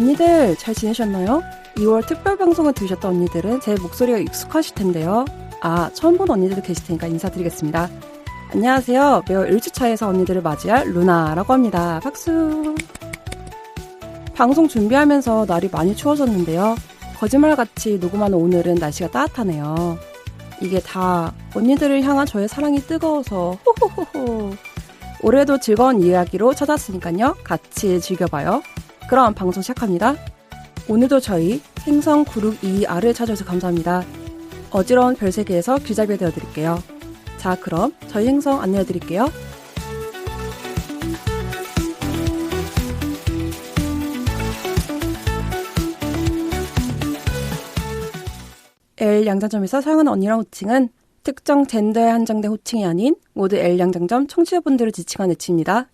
언니들 잘 지내셨나요? 2월 특별 방송을 들으셨던 언니들은 제 목소리가 익숙하실 텐데요. 처음 본 언니들도 계실 테니까 인사드리겠습니다. 안녕하세요. 매월 1주차에서 언니들을 맞이할 루나라고 합니다. 박수! 방송 준비하면서 날이 많이 추워졌는데요. 거짓말같이 녹음하는 오늘은 날씨가 따뜻하네요. 이게 다 언니들을 향한 저의 사랑이 뜨거워서 호호호호. 올해도 즐거운 이야기로 찾았으니까요. 같이 즐겨봐요. 그럼 방송 시작합니다. 오늘도 저희 행성 그룹 2R을 찾아주셔서 감사합니다. 어지러운 별세계에서 귀잡이 되어드릴게요. 자, 그럼 저희 행성 안내해드릴게요. L 양장점에서 사용하는 언니랑 호칭은 특정 젠더에 한정된 호칭이 아닌 모두 L 양장점 청취자분들을 지칭한 애칭입니다.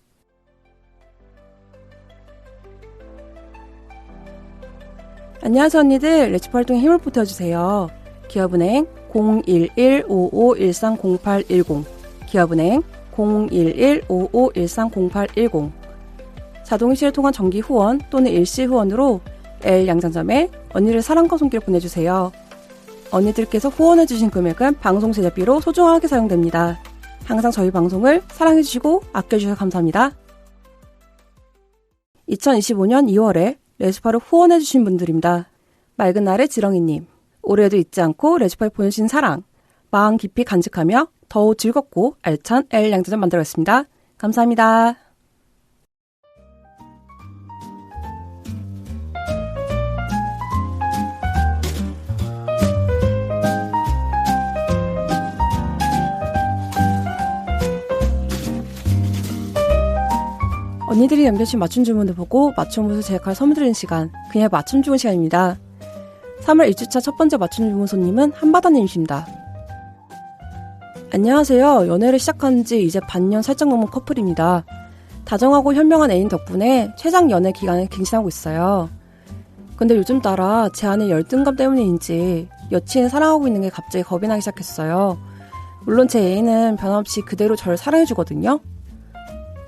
안녕하세요 언니들. 레시피 활동에 힘을 보태주세요. 기업은행 011-5513-0810 기업은행 011-5513-0810 자동이체를 통한 정기 후원 또는 일시 후원으로 L 양장점에 언니를 사랑과 손길 보내주세요. 언니들께서 후원해주신 금액은 방송 제작비로 소중하게 사용됩니다. 항상 저희 방송을 사랑해주시고 아껴주셔서 감사합니다. 2025년 2월에 레시파를 후원해주신 분들입니다. 맑은 날의 지렁이님, 올해도 잊지 않고 레시파에 보내주신 사랑, 마음 깊이 간직하며 더욱 즐겁고 알찬 L 양장점 만들었습니다. 감사합니다. 언니들이 남겨주신 맞춤 주문을 보고 맞춤옷을 제작할 선물 드리는 시간, 그냥 맞춤 주문 시간입니다. 3월 1주차 첫 번째 맞춤 주문 손님은 한바다님이십니다. 안녕하세요. 연애를 시작한 지 이제 반년 살짝 넘은 커플입니다. 다정하고 현명한 애인 덕분에 최장 연애 기간을 갱신하고 있어요. 근데 요즘 따라 제 안에 열등감 때문인지 여친을 사랑하고 있는 게 갑자기 겁이 나기 시작했어요. 물론 제 애인은 변함없이 그대로 저를 사랑해주거든요.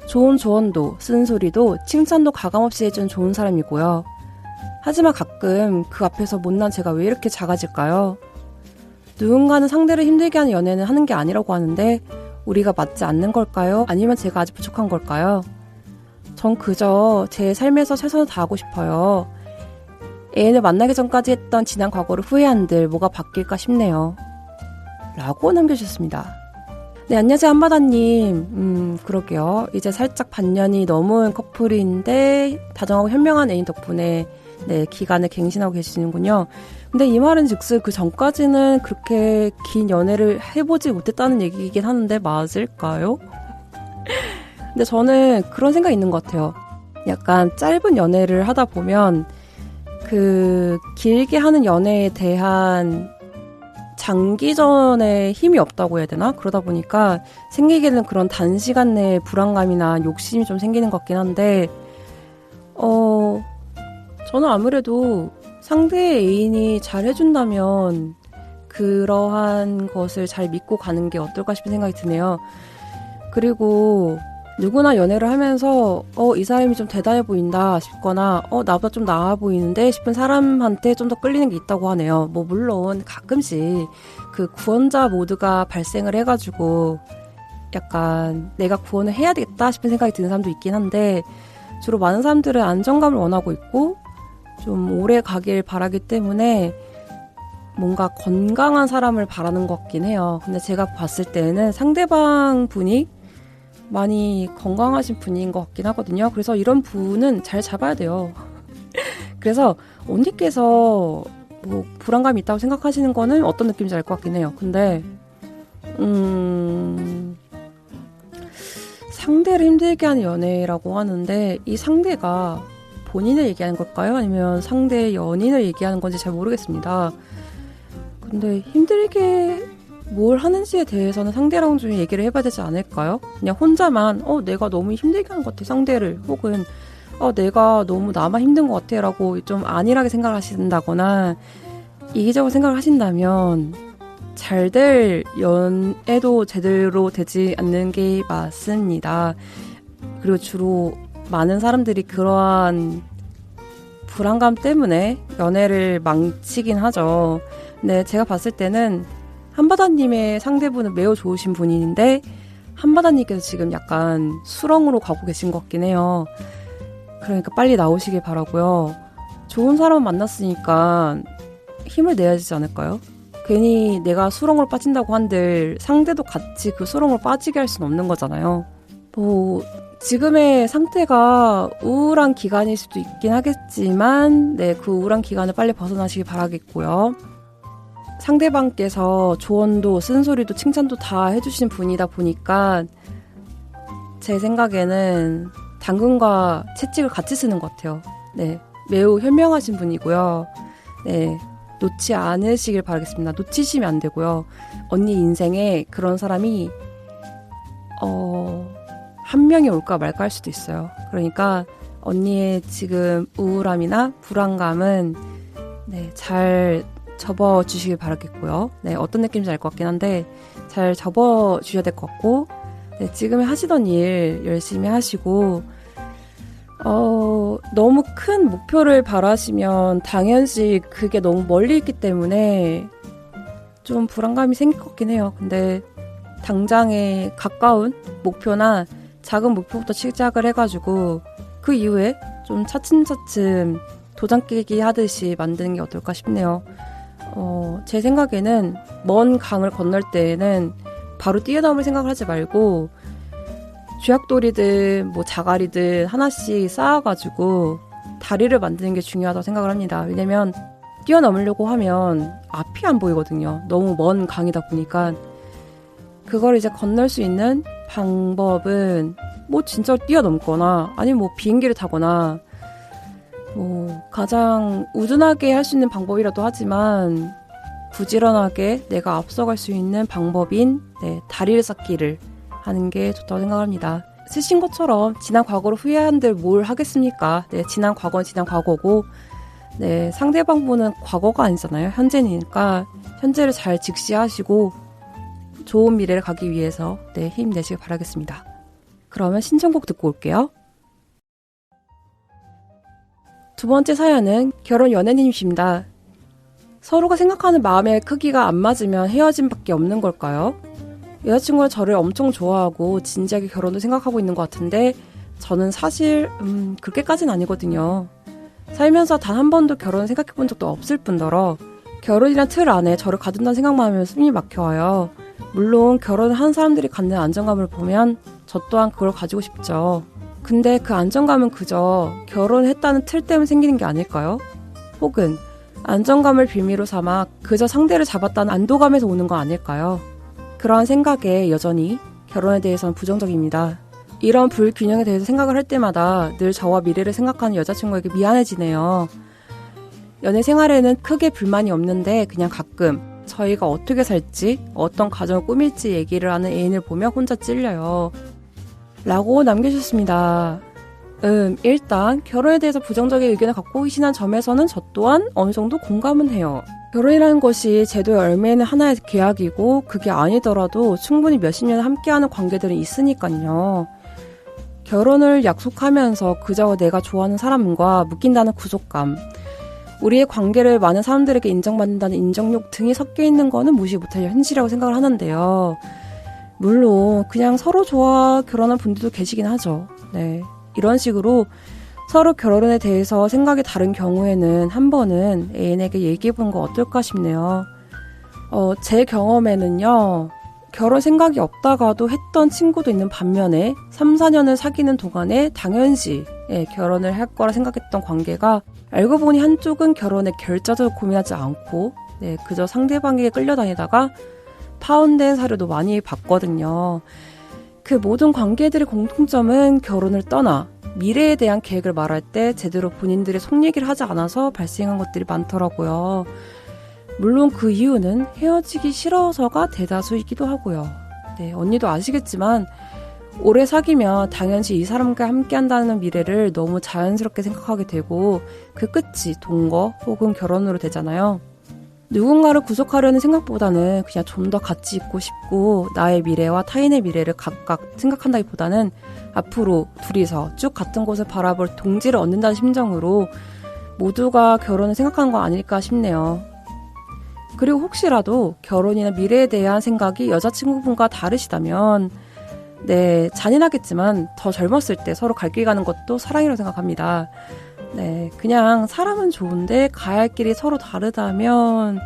좋은 조언도, 쓴소리도, 칭찬도 가감없이 해준 좋은 사람이고요. 하지만 가끔 그 앞에서 못난 제가 왜 이렇게 작아질까요? 누군가는 상대를 힘들게 하는 연애는 하는 게 아니라고 하는데 우리가 맞지 않는 걸까요? 아니면 제가 아직 부족한 걸까요? 전 그저 제 삶에서 최선을 다하고 싶어요. 애인을 만나기 전까지 했던 지난 과거를 후회한들 뭐가 바뀔까 싶네요. 라고 남겨주셨습니다. 네, 안녕하세요 한바다님. 그러게요. 이제 살짝 반년이 넘은 커플인데 다정하고 현명한 애인 덕분에 네, 기간을 갱신하고 계시는군요. 근데 이 말은 즉슨 그 전까지는 그렇게 긴 연애를 해보지 못했다는 얘기이긴 하는데 맞을까요? 근데 저는 그런 생각이 있는 것 같아요. 약간 짧은 연애를 하다 보면 그 길게 하는 연애에 대한 장기전에 힘이 없다고 해야 되나? 그러다 보니까 생기게 되는 그런 단시간 내의 불안감이나 욕심이 좀 생기는 것 같긴 한데 저는 아무래도 상대의 애인이 잘 해준다면 그러한 것을 잘 믿고 가는 게 어떨까 싶은 생각이 드네요. 그리고 누구나 연애를 하면서 이 사람이 좀 대단해 보인다 싶거나 나보다 좀 나아 보이는데 싶은 사람한테 좀 더 끌리는 게 있다고 하네요. 뭐 물론 가끔씩 그 구원자 모드가 발생을 해가지고 약간 내가 구원을 해야 되겠다 싶은 생각이 드는 사람도 있긴 한데 주로 많은 사람들은 안정감을 원하고 있고 좀 오래 가길 바라기 때문에 뭔가 건강한 사람을 바라는 것 같긴 해요. 근데 제가 봤을 때는 상대방 분이 많이 건강하신 분인 것 같긴 하거든요. 그래서 이런 분은 잘 잡아야 돼요. 그래서 언니께서 뭐 불안감이 있다고 생각하시는 거는 어떤 느낌인지 알 것 같긴 해요. 근데 상대를 힘들게 하는 연애라고 하는데 이 상대가 본인을 얘기하는 걸까요? 아니면 상대 연인을 얘기하는 건지 잘 모르겠습니다. 근데 힘들게 뭘 하는지에 대해서는 상대랑 좀 얘기를 해봐야 되지 않을까요? 그냥 혼자만 내가 너무 힘들게 하는 것 같아 상대를, 혹은 내가 너무 나만 힘든 것 같아 라고 좀 안일하게 생각을 하신다거나 이기적으로 생각을 하신다면 잘 될 연애도 제대로 되지 않는 게 맞습니다. 그리고 주로 많은 사람들이 그러한 불안감 때문에 연애를 망치긴 하죠. 근데 제가 봤을 때는 한바다님의 상대분은 매우 좋으신 분인데 한바다님께서 지금 약간 수렁으로 가고 계신 것 같긴 해요. 그러니까 빨리 나오시길 바라고요. 좋은 사람 만났으니까 힘을 내야 되지 않을까요? 괜히 내가 수렁으로 빠진다고 한들 상대도 같이 그 수렁으로 빠지게 할 수는 없는 거잖아요. 뭐 지금의 상태가 우울한 기간일 수도 있긴 하겠지만 그 우울한 기간을 빨리 벗어나시길 바라겠고요. 상대방께서 조언도 쓴소리도 칭찬도 다 해주신 분이다 보니까 제 생각에는 당근과 채찍을 같이 쓰는 것 같아요. 매우 현명하신 분이고요. 놓지 않으시길 바라겠습니다. 놓치시면 안 되고요. 언니 인생에 그런 사람이 한 명이 올까 말까 할 수도 있어요. 그러니까 언니의 지금 우울함이나 불안감은 잘 접어주시길 바라겠고요. 어떤 느낌인지 알 것 같긴 한데 잘 접어주셔야 될 것 같고 지금 하시던 일 열심히 하시고 너무 큰 목표를 바라시면 당연시 그게 너무 멀리 있기 때문에 좀 불안감이 생길 것 같긴 해요. 근데 당장에 가까운 목표나 작은 목표부터 시작을 해가지고 그 이후에 좀 차츰차츰 도장 깨기 하듯이 만드는 게 어떨까 싶네요. 제 생각에는 먼 강을 건널 때에는 바로 뛰어넘을 생각을 하지 말고 쥐약돌이든 뭐 자갈이든 하나씩 쌓아가지고 다리를 만드는 게 중요하다고 생각을 합니다. 왜냐면 뛰어넘으려고 하면 앞이 안 보이거든요. 너무 먼 강이다 보니까 그걸 이제 건널 수 있는 방법은 뭐 진짜 뛰어넘거나 아니면 뭐 비행기를 타거나 뭐 가장 우둔하게 할 수 있는 방법이라도 하지만 부지런하게 내가 앞서갈 수 있는 방법인 다리를 쌓기를 하는 게 좋다고 생각합니다. 쓰신 것처럼 지난 과거로 후회한들 뭘 하겠습니까? 지난 과거는 지난 과거고 상대방 분은 과거가 아니잖아요. 현재니까 현재를 잘 직시하시고 좋은 미래를 가기 위해서 힘내시길 바라겠습니다. 그러면 신청곡 듣고 올게요. 두 번째 사연은 결혼 연애님이십니다. 서로가 생각하는 마음의 크기가 안 맞으면 헤어짐밖에 없는 걸까요? 여자친구가 저를 엄청 좋아하고 진지하게 결혼도 생각하고 있는 것 같은데 저는 사실 그렇게까지는 아니거든요. 살면서 단 한 번도 결혼 생각해 본 적도 없을 뿐더러 결혼이란 틀 안에 저를 가둔다는 생각만 하면 숨이 막혀와요. 물론 결혼을 한 사람들이 갖는 안정감을 보면 저 또한 그걸 가지고 싶죠. 근데 그 안정감은 그저 결혼했다는 틀 때문에 생기는 게 아닐까요? 혹은 안정감을 빌미로 삼아 그저 상대를 잡았다는 안도감에서 오는 거 아닐까요? 그러한 생각에 여전히 결혼에 대해서는 부정적입니다. 이런 불균형에 대해서 생각을 할 때마다 늘 저와 미래를 생각하는 여자친구에게 미안해지네요. 연애 생활에는 크게 불만이 없는데 그냥 가끔 저희가 어떻게 살지, 어떤 가정을 꾸밀지 얘기를 하는 애인을 보며 혼자 찔려요. 라고 남겨주셨습니다. 일단 결혼에 대해서 부정적인 의견을 갖고 계시는 점에서는 저 또한 어느 정도 공감은 해요. 결혼이라는 것이 제도에 얽매이는 하나의 계약이고 그게 아니더라도 충분히 몇십 년을 함께하는 관계들은 있으니까요. 결혼을 약속하면서 그저 내가 좋아하는 사람과 묶인다는 구속감, 우리의 관계를 많은 사람들에게 인정받는다는 인정욕 등이 섞여 있는 거는 무시 못할 현실이라고 생각을 하는데요. 물론 그냥 서로 좋아 결혼한 분들도 계시긴 하죠. 이런 식으로 서로 결혼에 대해서 생각이 다른 경우에는 한 번은 애인에게 얘기해보는 거 어떨까 싶네요. 제 경험에는요. 결혼 생각이 없다가도 했던 친구도 있는 반면에 3, 4년을 사귀는 동안에 당연시 결혼을 할 거라 생각했던 관계가 알고 보니 한쪽은 결혼에 결자도 고민하지 않고 그저 상대방에게 끌려다니다가 파혼된 사례도 많이 봤거든요. 그 모든 관계들의 공통점은 결혼을 떠나 미래에 대한 계획을 말할 때 제대로 본인들의 속 얘기를 하지 않아서 발생한 것들이 많더라고요. 물론 그 이유는 헤어지기 싫어서가 대다수이기도 하고요. 언니도 아시겠지만 오래 사귀면 당연시 이 사람과 함께한다는 미래를 너무 자연스럽게 생각하게 되고 그 끝이 동거 혹은 결혼으로 되잖아요. 누군가를 구속하려는 생각보다는 그냥 좀 더 같이 있고 싶고 나의 미래와 타인의 미래를 각각 생각한다기보다는 앞으로 둘이서 쭉 같은 곳을 바라볼 동지를 얻는다는 심정으로 모두가 결혼을 생각하는 거 아닐까 싶네요. 그리고 혹시라도 결혼이나 미래에 대한 생각이 여자친구분과 다르시다면 네, 잔인하겠지만 더 젊었을 때 서로 갈 길 가는 것도 사랑이라고 생각합니다. 네, 그냥 사람은 좋은데 가야 할 길이 서로 다르다면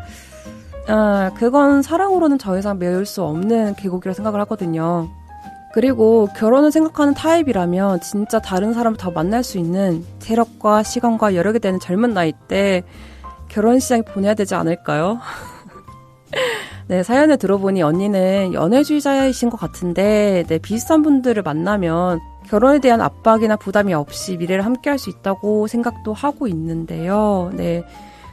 그건 사랑으로는 더 이상 메울 수 없는 계곡이라고 생각을 하거든요. 그리고 결혼을 생각하는 타입이라면 진짜 다른 사람을 더 만날 수 있는 체력과 시간과 여력이 되는 젊은 나이 때 결혼식장에 보내야 되지 않을까요? 네, 사연을 들어보니 언니는 연애주의자이신 것 같은데 네, 비슷한 분들을 만나면 결혼에 대한 압박이나 부담이 없이 미래를 함께 할 수 있다고 생각도 하고 있는데요. 네,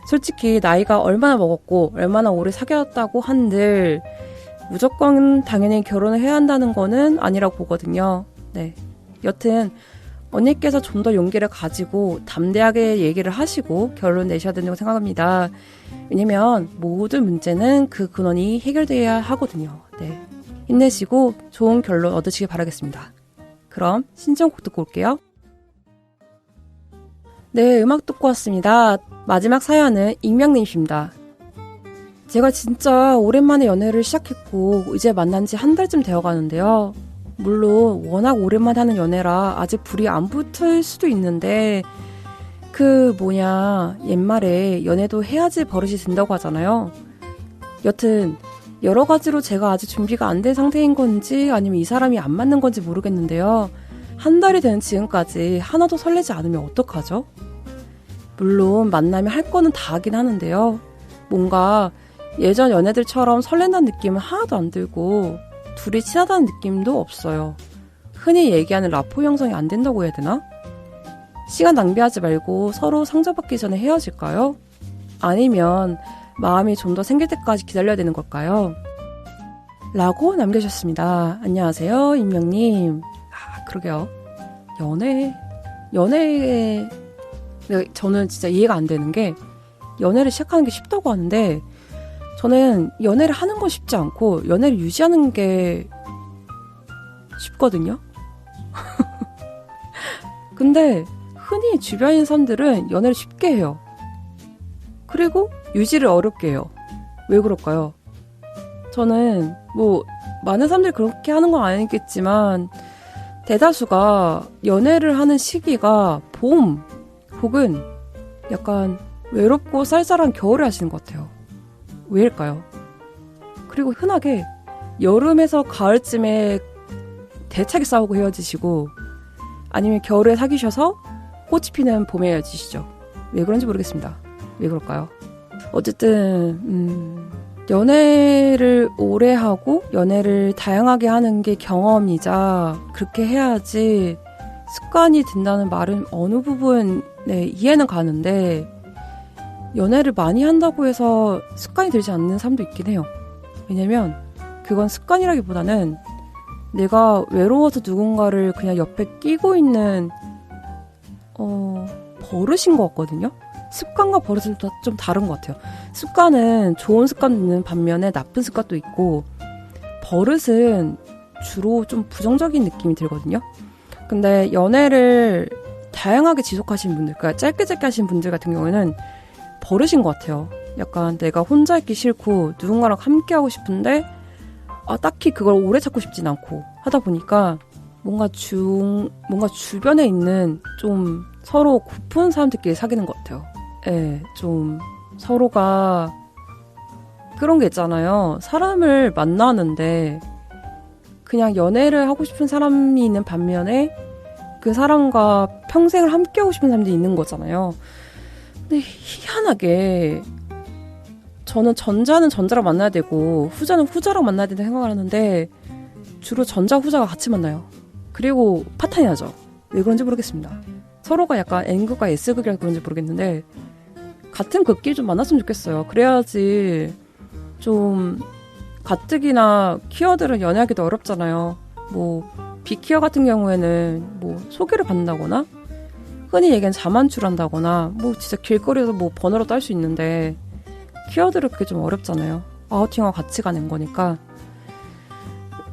솔직히 나이가 얼마나 먹었고 얼마나 오래 사귀었다고 한들 무조건 당연히 결혼을 해야 한다는 거는 아니라고 보거든요. 네, 여튼 언니께서 좀 더 용기를 가지고 담대하게 얘기를 하시고 결론 내셔야 된다고 생각합니다. 왜냐면 모든 문제는 그 근원이 해결돼야 하거든요. 네, 힘내시고 좋은 결론 얻으시길 바라겠습니다. 그럼 신청곡 듣고 올게요. 네, 음악 듣고 왔습니다. 마지막 사연은 익명님이십니다. 제가 진짜 오랜만에 연애를 시작했고 이제 만난 지 한 달쯤 되어가는데요. 물론 워낙 오랜만에 하는 연애라 아직 불이 안 붙을 수도 있는데 옛말에 연애도 해야지 버릇이 된다고 하잖아요. 여튼 여러 가지로 제가 아직 준비가 안 된 상태인 건지 아니면 이 사람이 안 맞는 건지 모르겠는데요. 한 달이 된 지금까지 하나도 설레지 않으면 어떡하죠? 물론 만나면 할 거는 다 하긴 하는데요. 뭔가 예전 연애들처럼 설렌다는 느낌은 하나도 안 들고 둘이 친하다는 느낌도 없어요. 흔히 얘기하는 라포 형성이 안 된다고 해야 되나? 시간 낭비하지 말고 서로 상처받기 전에 헤어질까요? 아니면 마음이 좀 더 생길 때까지 기다려야 되는 걸까요? 라고 남겨주셨습니다. 안녕하세요, 임명님. 그러게요. 연애에 저는 진짜 이해가 안 되는 게 연애를 시작하는 게 쉽다고 하는데 저는 연애를 하는 건 쉽지 않고 연애를 유지하는 게 쉽거든요. 근데 흔히 주변인 사람들은 연애를 쉽게 해요. 그리고 유지를 어렵게 해요. 왜 그럴까요? 저는 많은 사람들이 그렇게 하는 건 아니겠지만 대다수가 연애를 하는 시기가 봄 혹은 약간 외롭고 쌀쌀한 겨울에 하시는 것 같아요. 왜일까요? 그리고 흔하게 여름에서 가을쯤에 대차게 싸우고 헤어지시고 아니면 겨울에 사귀셔서 꽃이 피는 봄에 헤어지시죠. 왜 그런지 모르겠습니다. 왜 그럴까요? 어쨌든 연애를 오래 하고 연애를 다양하게 하는 게 경험이자 그렇게 해야지 습관이 된다는 말은 어느 부분에 이해는 가는데 연애를 많이 한다고 해서 습관이 들지 않는 사람도 있긴 해요. 왜냐면 그건 습관이라기보다는 내가 외로워서 누군가를 그냥 옆에 끼고 있는 버릇인 것 같거든요. 습관과 버릇은 좀 다른 것 같아요. 습관은 좋은 습관도 있는 반면에 나쁜 습관도 있고 버릇은 주로 좀 부정적인 느낌이 들거든요. 근데 연애를 다양하게 지속하신 분들, 그러니까 짧게 하신 분들 같은 경우에는 버릇인 것 같아요. 약간 내가 혼자 있기 싫고 누군가랑 함께 하고 싶은데 딱히 그걸 오래 찾고 싶진 않고 하다 보니까 뭔가 주변에 있는 좀 서로 고픈 사람들끼리 사귀는 것 같아요. 예, 좀 서로가 그런 게 있잖아요. 사람을 만나는데 그냥 연애를 하고 싶은 사람이 있는 반면에 그 사람과 평생을 함께 하고 싶은 사람들이 있는 거잖아요. 근데 희한하게 저는 전자는 전자랑 만나야 되고 후자는 후자랑 만나야 된다고 생각을 하는데 주로 전자, 후자가 같이 만나요. 그리고 파탄이 나죠. 왜 그런지 모르겠습니다. 서로가 약간 N극과 S극이라서 그런지 모르겠는데 같은 극끼리 좀 만났으면 좋겠어요. 그래야지 좀 가뜩이나 키워들은 연애하기도 어렵잖아요. 비키어 같은 경우에는 소개를 받는다거나 흔히 얘기하는 자만추한다거나 진짜 길거리에서 번호로 딸 수 있는데 키워드를 그게 좀 어렵잖아요. 아우팅하고 같이 가는 거니까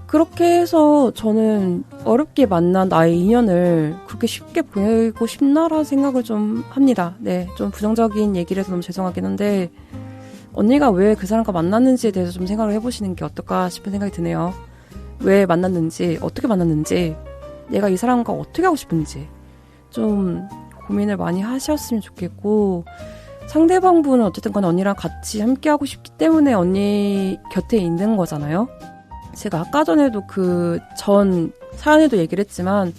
그렇게 해서 저는 어렵게 만난 나의 인연을 그렇게 쉽게 보내고 싶나라는 생각을 좀 합니다. 네, 좀 부정적인 얘기를 해서 너무 죄송하긴 한데 언니가 왜 그 사람과 만났는지에 대해서 좀 생각을 해보시는 게 어떨까 싶은 생각이 드네요. 왜 만났는지, 어떻게 만났는지, 내가 이 사람과 어떻게 하고 싶은지 좀 고민을 많이 하셨으면 좋겠고, 상대방 분은 어쨌든 간에 언니랑 같이 함께 하고 싶기 때문에 언니 곁에 있는 거잖아요. 제가 아까 전에도 그 전 사연에도 얘기를 했지만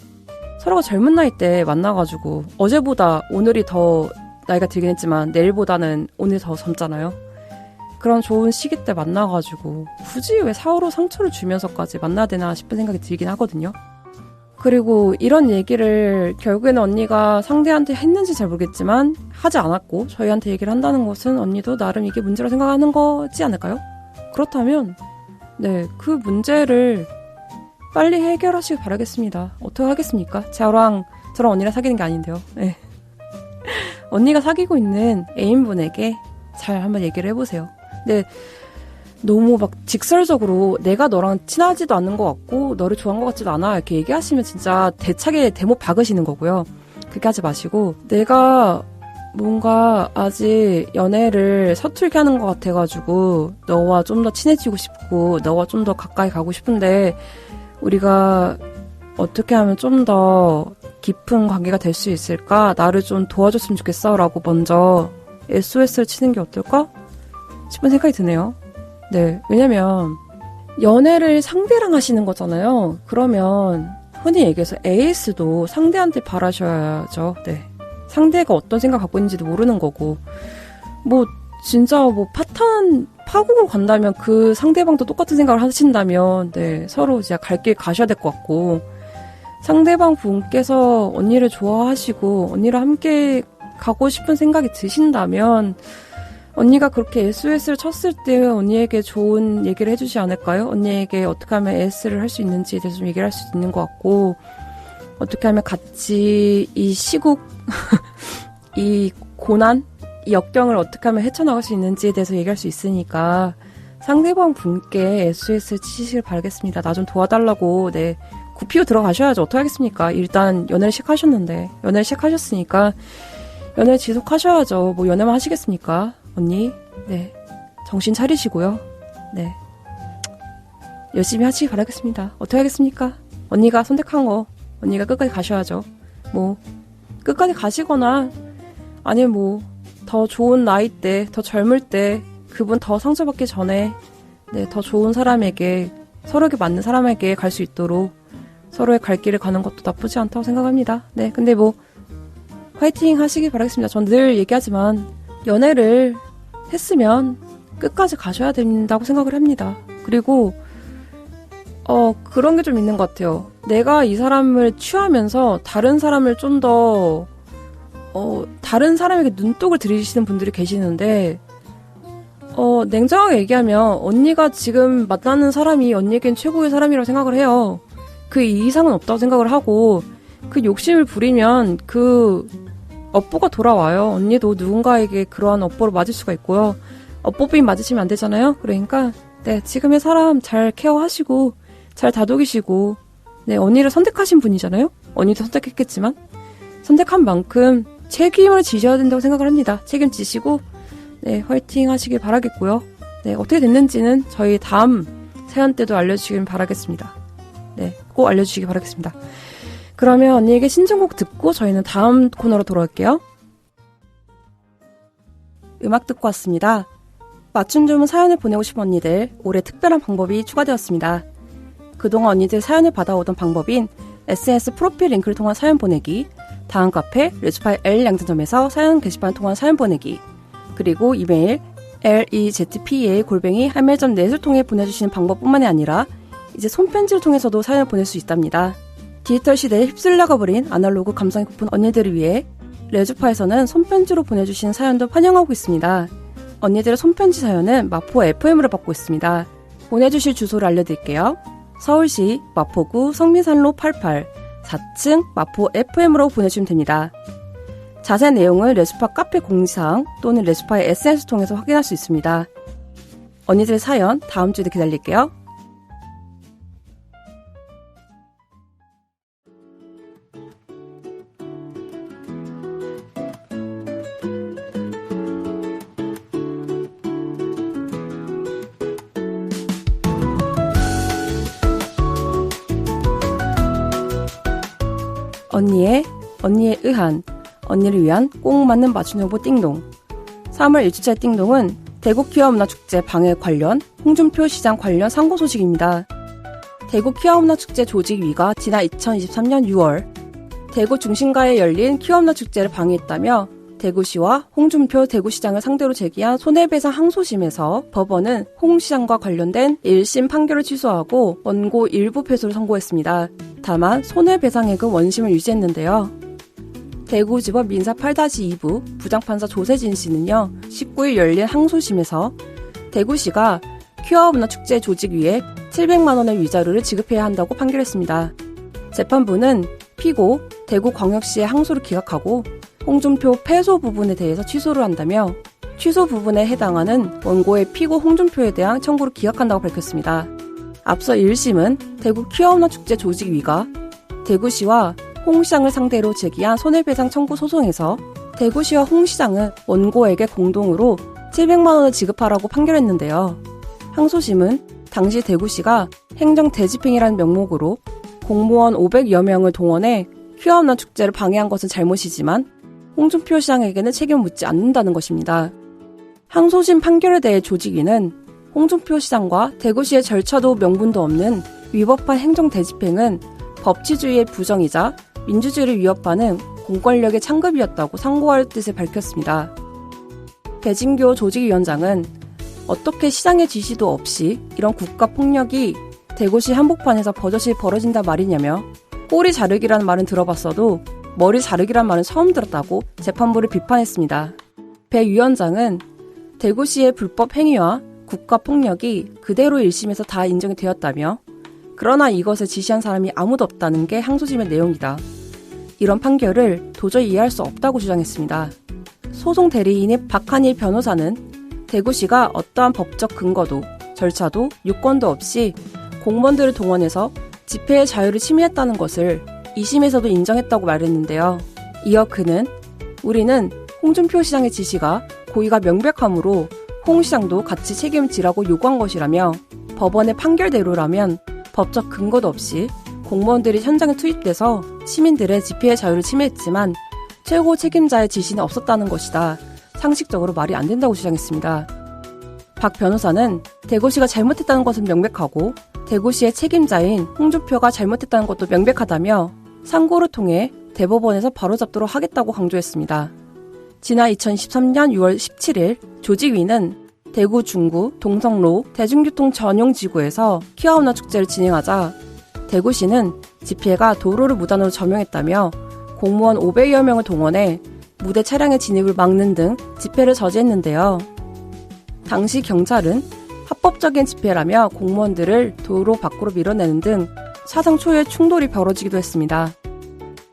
서로가 젊은 나이 때 만나가지고 어제보다 오늘이 더 나이가 들긴 했지만 내일보다는 오늘 더 젊잖아요. 그런 좋은 시기 때 만나가지고 굳이 왜 서로 상처를 주면서까지 만나야 되나 싶은 생각이 들긴 하거든요. 그리고 이런 얘기를 결국에는 언니가 상대한테 했는지 잘 모르겠지만 하지 않았고 저희한테 얘기를 한다는 것은 언니도 나름 이게 문제로 생각하는 거지 않을까요? 그렇다면 네, 그 문제를 빨리 해결하시길 바라겠습니다. 어떻게 하겠습니까? 저랑 언니랑 사귀는 게 아닌데요. 네. 언니가 사귀고 있는 애인분에게 잘 한번 얘기를 해보세요. 근데 너무 막 직설적으로 내가 너랑 친하지도 않는 것 같고 너를 좋아하는 것 같지도 않아 이렇게 얘기하시면 진짜 대차게 대못 박으시는 거고요. 그렇게 하지 마시고 내가 뭔가 아직 연애를 서툴게 하는 것 같아가지고 너와 좀 더 친해지고 싶고 너와 좀 더 가까이 가고 싶은데 우리가 어떻게 하면 좀 더 깊은 관계가 될 수 있을까? 나를 좀 도와줬으면 좋겠어 라고 먼저 SOS를 치는 게 어떨까? 싶은 생각이 드네요. 네, 왜냐면 연애를 상대랑 하시는 거잖아요. 그러면 흔히 얘기해서 AS도 상대한테 바라셔야죠. 네. 상대가 어떤 생각 갖고 있는지도 모르는 거고 뭐 진짜 뭐 파국으로 간다면 그 상대방도 똑같은 생각을 하신다면 네, 서로 이제 갈 길 가셔야 될 것 같고 상대방 분께서 언니를 좋아하시고 언니랑 함께 가고 싶은 생각이 드신다면 언니가 그렇게 SOS를 쳤을 때 언니에게 좋은 얘기를 해주지 않을까요? 언니에게 어떻게 하면 AS를 할 수 있는지에 대해서 좀 얘기를 할 수 있는 것 같고 어떻게 하면 같이 이 시국 이 고난 이 역경을 어떻게 하면 헤쳐나갈 수 있는지에 대해서 얘기할 수 있으니까 상대방 분께 SOS를 치시길 바라겠습니다. 나 좀 도와달라고 네 구피고 들어가셔야죠. 어떻게 하겠습니까? 일단 연애를 시작하셨는데 연애를 시작하셨으니까 연애를 지속하셔야죠. 뭐 연애만 하시겠습니까? 언니 네 정신 차리시고요. 네 열심히 하시기 바라겠습니다. 어떻게 하겠습니까? 언니가 선택한 거 언니가 끝까지 가셔야죠. 뭐 끝까지 가시거나 아니면 뭐 더 좋은 나이 때, 더 젊을 때 그분 더 상처받기 전에 네, 더 좋은 사람에게 서로에게 맞는 사람에게 갈 수 있도록 서로의 갈 길을 가는 것도 나쁘지 않다고 생각합니다. 네, 근데 뭐 화이팅 하시길 바라겠습니다. 전 늘 얘기하지만 연애를 했으면 끝까지 가셔야 된다고 생각을 합니다. 그리고 그런 게 좀 있는 것 같아요. 내가 이 사람을 취하면서 다른 사람을 좀 더 다른 사람에게 눈독을 들이시는 분들이 계시는데 냉정하게 얘기하면 언니가 지금 만나는 사람이 언니에겐 최고의 사람이라고 생각을 해요. 그 이상은 없다고 생각을 하고 그 욕심을 부리면 그 업보가 돌아와요. 언니도 누군가에게 그러한 업보를 맞을 수가 있고요. 업보비 맞으시면 안 되잖아요. 그러니까 네 지금의 사람 잘 케어하시고 잘 다독이시고 네 언니를 선택하신 분이잖아요. 언니도 선택했겠지만 선택한 만큼 책임을 지셔야 된다고 생각을 합니다. 책임지시고 네 화이팅 하시길 바라겠고요. 네 어떻게 됐는지는 저희 다음 사연 때도 알려주시길 바라겠습니다. 네 꼭 알려주시기 바라겠습니다. 그러면 언니에게 신청곡 듣고 저희는 다음 코너로 돌아올게요. 음악 듣고 왔습니다. 맞춤 좋은 사연을 보내고 싶은 언니들 올해 특별한 방법이 추가되었습니다. 그동안 언니들 사연을 받아오던 방법인 SNS 프로필 링크를 통한 사연 보내기, 다음 카페 레즈파이 L 양전점에서 사연 게시판을 통한 사연 보내기, 그리고 이메일 rezpa@hmail.net을 통해 보내주시는 방법뿐만이 아니라 이제 손편지를 통해서도 사연을 보낼 수 있답니다. 디지털 시대에 휩쓸려가 버린 아날로그 감성이 고픈 언니들을 위해 레즈파에서는 손편지로 보내주신 사연도 환영하고 있습니다. 언니들의 손편지 사연은 마포 FM으로 받고 있습니다. 보내주실 주소를 알려드릴게요. 서울시 마포구 성미산로 88 4층 마포 FM으로 보내주시면 됩니다. 자세한 내용은 레즈파 카페 공지사항 또는 레즈파의 SNS 통해서 확인할 수 있습니다. 언니들의 사연 다음 주에도 기다릴게요. 언니에 의한, 언니를 위한 꼭 맞는 맞춤 정보 띵동. 3월 1주차 띵동은 대구 키와문화축제 방해 관련 홍준표 시장 관련 상고 소식입니다. 대구 키와문화축제 조직위가 지난 2023년 6월 대구 중심가에 열린 키와문화축제를 방해했다며 대구시와 홍준표 대구시장을 상대로 제기한 손해배상 항소심에서 법원은 홍 시장과 관련된 1심 판결을 취소하고 원고 일부 패소를 선고했습니다. 다만 손해배상액은 원심을 유지했는데요. 대구지법 민사 8-2부 부장판사 조세진 씨는요, 19일 열린 항소심에서 대구시가 키와문화축제 조직위에 700만 원의 위자료를 지급해야 한다고 판결했습니다. 재판부는 피고 대구광역시의 항소를 기각하고 홍준표 패소 부분에 대해서 취소를 한다며 취소 부분에 해당하는 원고의 피고 홍준표에 대한 청구를 기각한다고 밝혔습니다. 앞서 1심은 대구 키와문화축제 조직위가 대구시와 홍 시장을 상대로 제기한 손해배상 청구 소송에서 대구시와 홍 시장은 원고에게 공동으로 700만 원을 지급하라고 판결했는데요. 항소심은 당시 대구시가 행정대집행이라는 명목으로 공무원 500여 명을 동원해 키와문화축제를 방해한 것은 잘못이지만 홍준표 시장에게는 책임을 묻지 않는다는 것입니다. 항소심 판결에 대해 조직위는 홍준표 시장과 대구시의 절차도 명분도 없는 위법한 행정대집행은 법치주의의 부정이자 민주주의를 위협하는 공권력의 창급이었다고 상고할 뜻을 밝혔습니다. 배진교 조직위원장은 어떻게 시장의 지시도 없이 이런 국가폭력이 대구시 한복판에서 버젓이 벌어진단 말이냐며 꼬리 자르기라는 말은 들어봤어도 머리 자르기란 말은 처음 들었다고 재판부를 비판했습니다. 배 위원장은 대구시의 불법 행위와 국가폭력이 그대로 1심에서 다 인정이 되었다며 그러나 이것을 지시한 사람이 아무도 없다는 게 항소심의 내용이다. 이런 판결을 도저히 이해할 수 없다고 주장했습니다. 소송 대리인의 박한일 변호사는 대구시가 어떠한 법적 근거도 절차도 유권도 없이 공무원들을 동원해서 집회의 자유를 침해했다는 것을 2심에서도 인정했다고 말했는데요. 이어 그는 우리는 홍준표 시장의 지시가 고의가 명백하므로 홍 시장도 같이 책임을 지라고 요구한 것이라며 법원의 판결대로라면 법적 근거도 없이 공무원들이 현장에 투입돼서 시민들의 집회의 자유를 침해했지만 최고 책임자의 지시는 없었다는 것이다. 상식적으로 말이 안 된다고 주장했습니다. 박 변호사는 대구시가 잘못했다는 것은 명백하고 대구시의 책임자인 홍준표가 잘못했다는 것도 명백하다며 상고를 통해 대법원에서 바로잡도록 하겠다고 강조했습니다. 지난 2013년 6월 17일 조직위는 대구 중구 동성로 대중교통 전용지구에서 키와문화축제를 진행하자 대구시는 집회가 도로를 무단으로 점용했다며 공무원 500여 명을 동원해 무대 차량의 진입을 막는 등 집회를 저지했는데요. 당시 경찰은 합법적인 집회라며 공무원들을 도로 밖으로 밀어내는 등 사상 초유의 충돌이 벌어지기도 했습니다.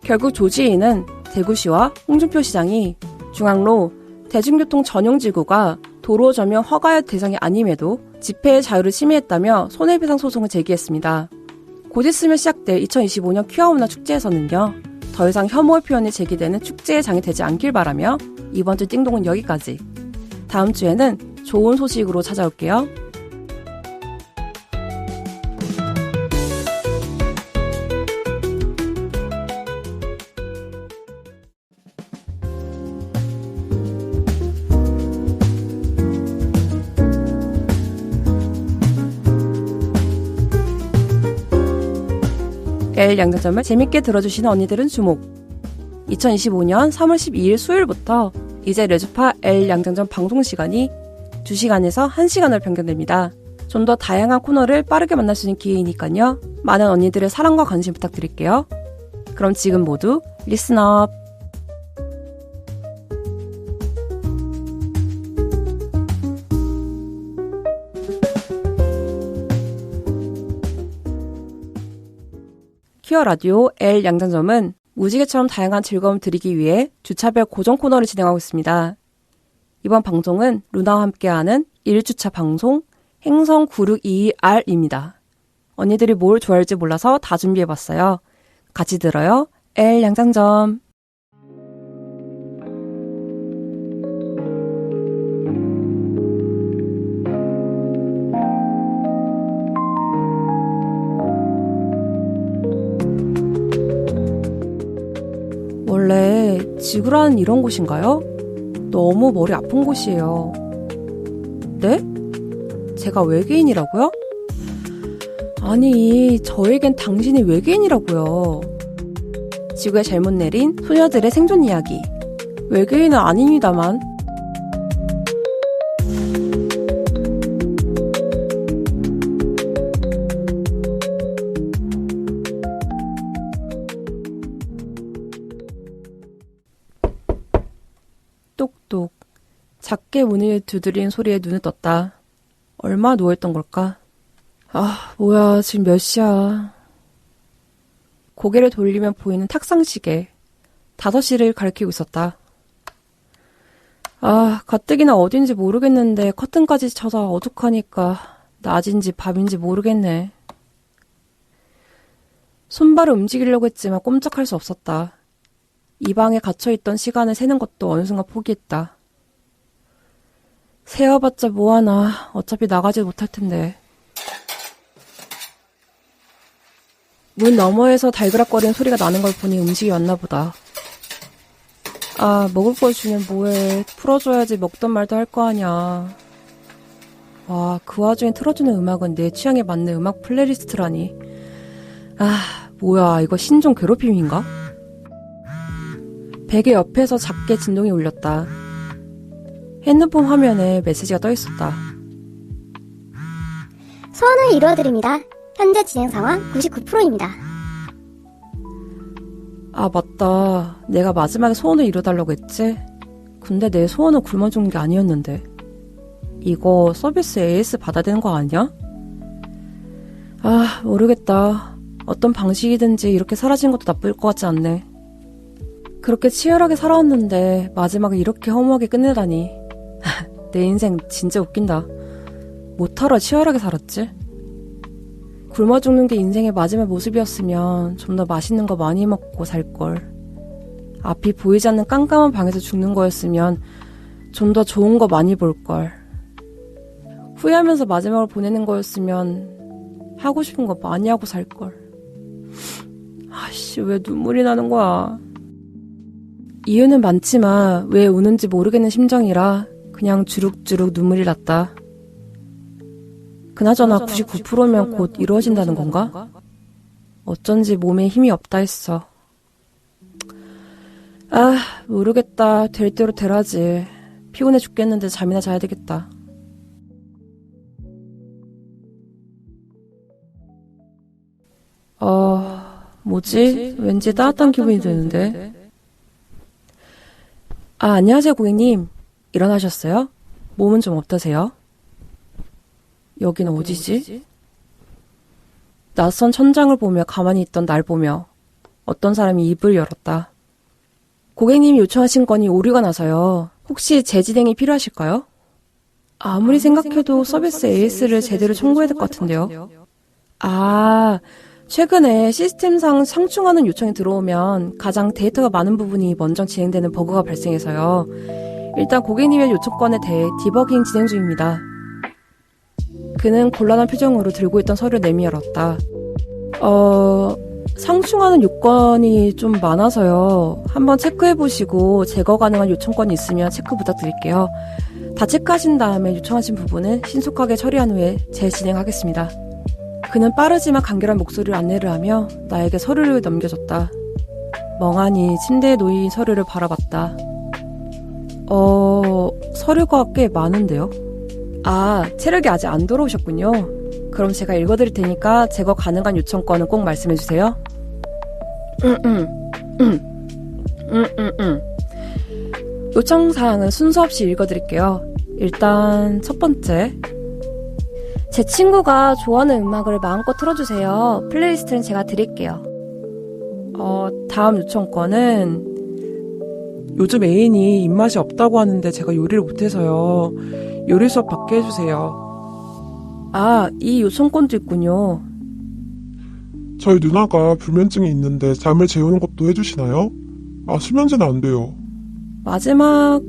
결국 조지희는 대구시와 홍준표 시장이 중앙로 대중교통 전용지구가 도로 점용 허가의 대상이 아님에도 집회의 자유를 침해했다며 손해배상 소송을 제기했습니다. 곧 있으면 시작될 2025년 키와문화축제에서는요, 더 이상 혐오의 표현이 제기되는 축제의 장이 되지 않길 바라며 이번 주 띵동은 여기까지. 다음 주에는 좋은 소식으로 찾아올게요. L 양장점을 재밌게 들어주시는 언니들은 주목. 2025년 3월 12일 수요일부터 이제 레주파 L 양장점 방송 시간이 2시간에서 1시간으로 변경됩니다. 좀 더 다양한 코너를 빠르게 만날 수 있는 기회이니까요. 많은 언니들의 사랑과 관심 부탁드릴게요. 그럼 지금 모두 리스너. 키워 라디오 L 양장점은 무지개처럼 다양한 즐거움을 드리기 위해 주차별 고정 코너를 진행하고 있습니다. 이번 방송은 루나와 함께하는 1주차 방송 행성 9622R입니다. 언니들이 뭘 좋아할지 몰라서 다 준비해봤어요. 같이 들어요. L 양장점. 지구란 이런 곳인가요? 너무 머리 아픈 곳이에요. 네? 제가 외계인이라고요? 아니, 저에겐 당신이 외계인이라고요. 지구에 잘못 내린 소녀들의 생존 이야기. 외계인은 아닙니다만. 똑똑. 작게 문을 두드리는 소리에 눈을 떴다. 얼마 누워있던 걸까? 아, 뭐야, 지금 몇 시야. 고개를 돌리면 보이는 탁상시계. 5시를 가리키고 있었다. 아, 가뜩이나 어딘지 모르겠는데 커튼까지 쳐서 어둑하니까 낮인지 밤인지 모르겠네. 손발을 움직이려고 했지만 꼼짝할 수 없었다. 이 방에 갇혀있던 시간을 세는 것도 어느 순간 포기했다. 세어봤자 뭐하나. 어차피 나가지 못할 텐데. 문 너머에서 달그락거리는 소리가 나는 걸 보니 음식이 왔나 보다. 아, 먹을 걸 주면 뭐해. 풀어줘야지 먹던 말도 할 거 아냐. 와, 그 와중에 틀어주는 음악은 내 취향에 맞는 음악 플레이리스트라니. 아, 뭐야, 이거 신종 괴롭힘인가? 베개 옆에서 작게 진동이 울렸다. 핸드폰 화면에 메시지가 떠있었다. 소원을 이루어드립니다. 현재 진행 상황 99%입니다. 아, 맞다. 내가 마지막에 소원을 이뤄달라고 했지? 근데 내 소원은 굶어 죽는 게 아니었는데. 이거 서비스 AS 받아야 되는 거 아니야? 아, 모르겠다. 어떤 방식이든지 이렇게 사라진 것도 나쁠 것 같지 않네. 그렇게 치열하게 살아왔는데 마지막에 이렇게 허무하게 끝내다니. 내 인생 진짜 웃긴다. 뭐하러 치열하게 살았지? 굶어 죽는 게 인생의 마지막 모습이었으면 좀 더 맛있는 거 많이 먹고 살걸. 앞이 보이지 않는 깜깜한 방에서 죽는 거였으면 좀 더 좋은 거 많이 볼걸. 후회하면서 마지막을 보내는 거였으면 하고 싶은 거 많이 하고 살걸. 아씨, 왜 눈물이 나는 거야. 이유는 많지만 왜 우는지 모르겠는 심정이라 그냥 주룩주룩 눈물이 났다. 그나저나 99%면 곧 이루어진다는 건가? 어쩐지 몸에 힘이 없다 했어. 아, 모르겠다. 될 대로 되라지. 피곤해 죽겠는데 잠이나 자야 되겠다. 뭐지? 왠지 따뜻한 기분이 드는데. 아, 안녕하세요, 고객님. 일어나셨어요? 몸은 좀 어떠세요? 여긴 어디지? 낯선 천장을 보며 가만히 있던 날 보며 어떤 사람이 입을 열었다. 고객님이 요청하신 건이 오류가 나서요. 혹시 재진행이 필요하실까요? 아무리 생각해도 서비스 AS를 제대로 청구해야 될 것 같은데요. 아, 최근에 시스템상 상충하는 요청이 들어오면 가장 데이터가 많은 부분이 먼저 진행되는 버그가 발생해서요. 일단 고객님의 요청건에 대해 디버깅 진행 중입니다. 그는 곤란한 표정으로 들고 있던 서류를 내밀었다. 상충하는 요건이 좀 많아서요. 한번 체크해보시고 제거 가능한 요청건이 있으면 체크 부탁드릴게요. 다 체크하신 다음에 요청하신 부분은 신속하게 처리한 후에 재진행하겠습니다. 그는 빠르지만 간결한 목소리로 안내를 하며 나에게 서류를 넘겨줬다. 멍하니 침대에 놓인 서류를 바라봤다. 서류가 꽤 많은데요? 아, 체력이 아직 안 돌아오셨군요. 그럼 제가 읽어드릴 테니까 제거 가능한 요청건은 꼭 말씀해주세요. 요청사항은 순서 없이 읽어드릴게요. 일단 첫 번째. 제 친구가 좋아하는 음악을 마음껏 틀어주세요. 플레이리스트는 제가 드릴게요. 다음 요청건은 요즘 애인이 입맛이 없다고 하는데 제가 요리를 못해서요. 요리 수업 받게 해주세요. 아, 이 요청건도 있군요. 저희 누나가 불면증이 있는데 잠을 재우는 것도 해주시나요? 아, 수면제는 안 돼요. 마지막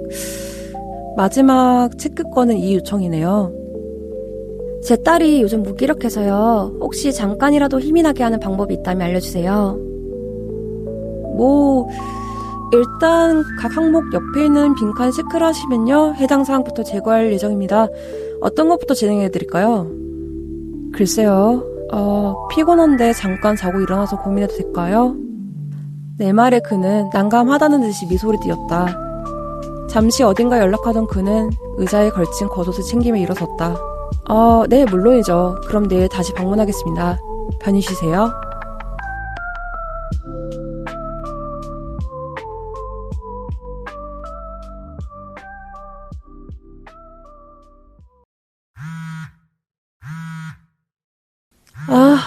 체크건은 이 요청이네요. 제 딸이 요즘 무기력해서요. 혹시 잠깐이라도 힘이 나게 하는 방법이 있다면 알려주세요. 일단 각 항목 옆에 있는 빈칸 체크를 하시면요. 해당 사항부터 제거할 예정입니다. 어떤 것부터 진행해 드릴까요? 글쎄요. 피곤한데 잠깐 자고 일어나서 고민해도 될까요? 내 말에 그는 난감하다는 듯이 미소를 띄었다. 잠시 어딘가 연락하던 그는 의자에 걸친 겉옷을 챙기며 일어섰다. 네, 물론이죠. 그럼 내일 다시 방문하겠습니다. 편히 쉬세요.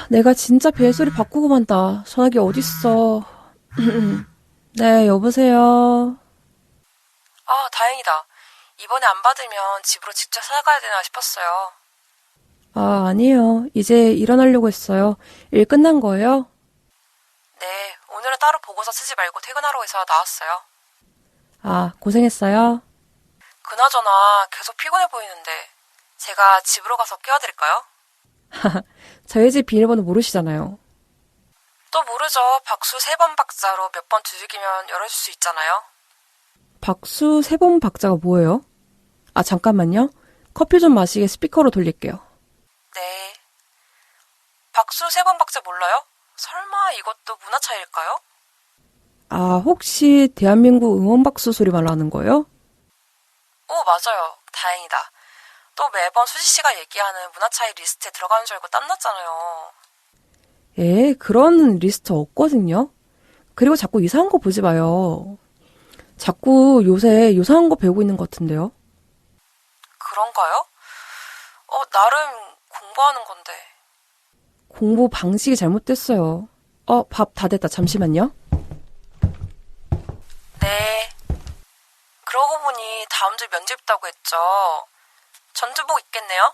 내가 진짜 벨소리 바꾸고 만다. 전화기 어딨어. 네, 여보세요. 다행이다. 이번에 안 받으면 집으로 직접 찾아가야 되나 싶었어요. 아니에요. 이제 일어나려고 했어요. 일 끝난 거예요? 네, 오늘은 따로 보고서 쓰지 말고 퇴근하러 해서 나왔어요. 고생했어요. 그나저나 계속 피곤해 보이는데 제가 집으로 가서 깨워드릴까요? 저희 집 비밀번호 모르시잖아요. 또 모르죠. 박수 3번 박자로 몇 번 두들기면 열어줄 수 있잖아요. 박수 3번 박자가 뭐예요? 잠깐만요. 커피 좀 마시게 스피커로 돌릴게요. 네. 박수 3번 박자 몰라요? 설마 이것도 문화 차이일까요? 혹시 대한민국 응원박수 소리 말하는 거예요? 맞아요. 다행이다. 또 매번 수지 씨가 얘기하는 문화 차이 리스트에 들어가는 줄 알고 땀났잖아요. 그런 리스트 없거든요. 그리고 자꾸 이상한 거 보지 마요. 자꾸 요새 이상한 거 배우고 있는 것 같은데요. 그런가요? 나름 공부하는 건데. 공부 방식이 잘못됐어요. 밥 다 됐다. 잠시만요. 네. 그러고 보니 다음 주 면접 있다고 했죠. 전투복 있겠네요?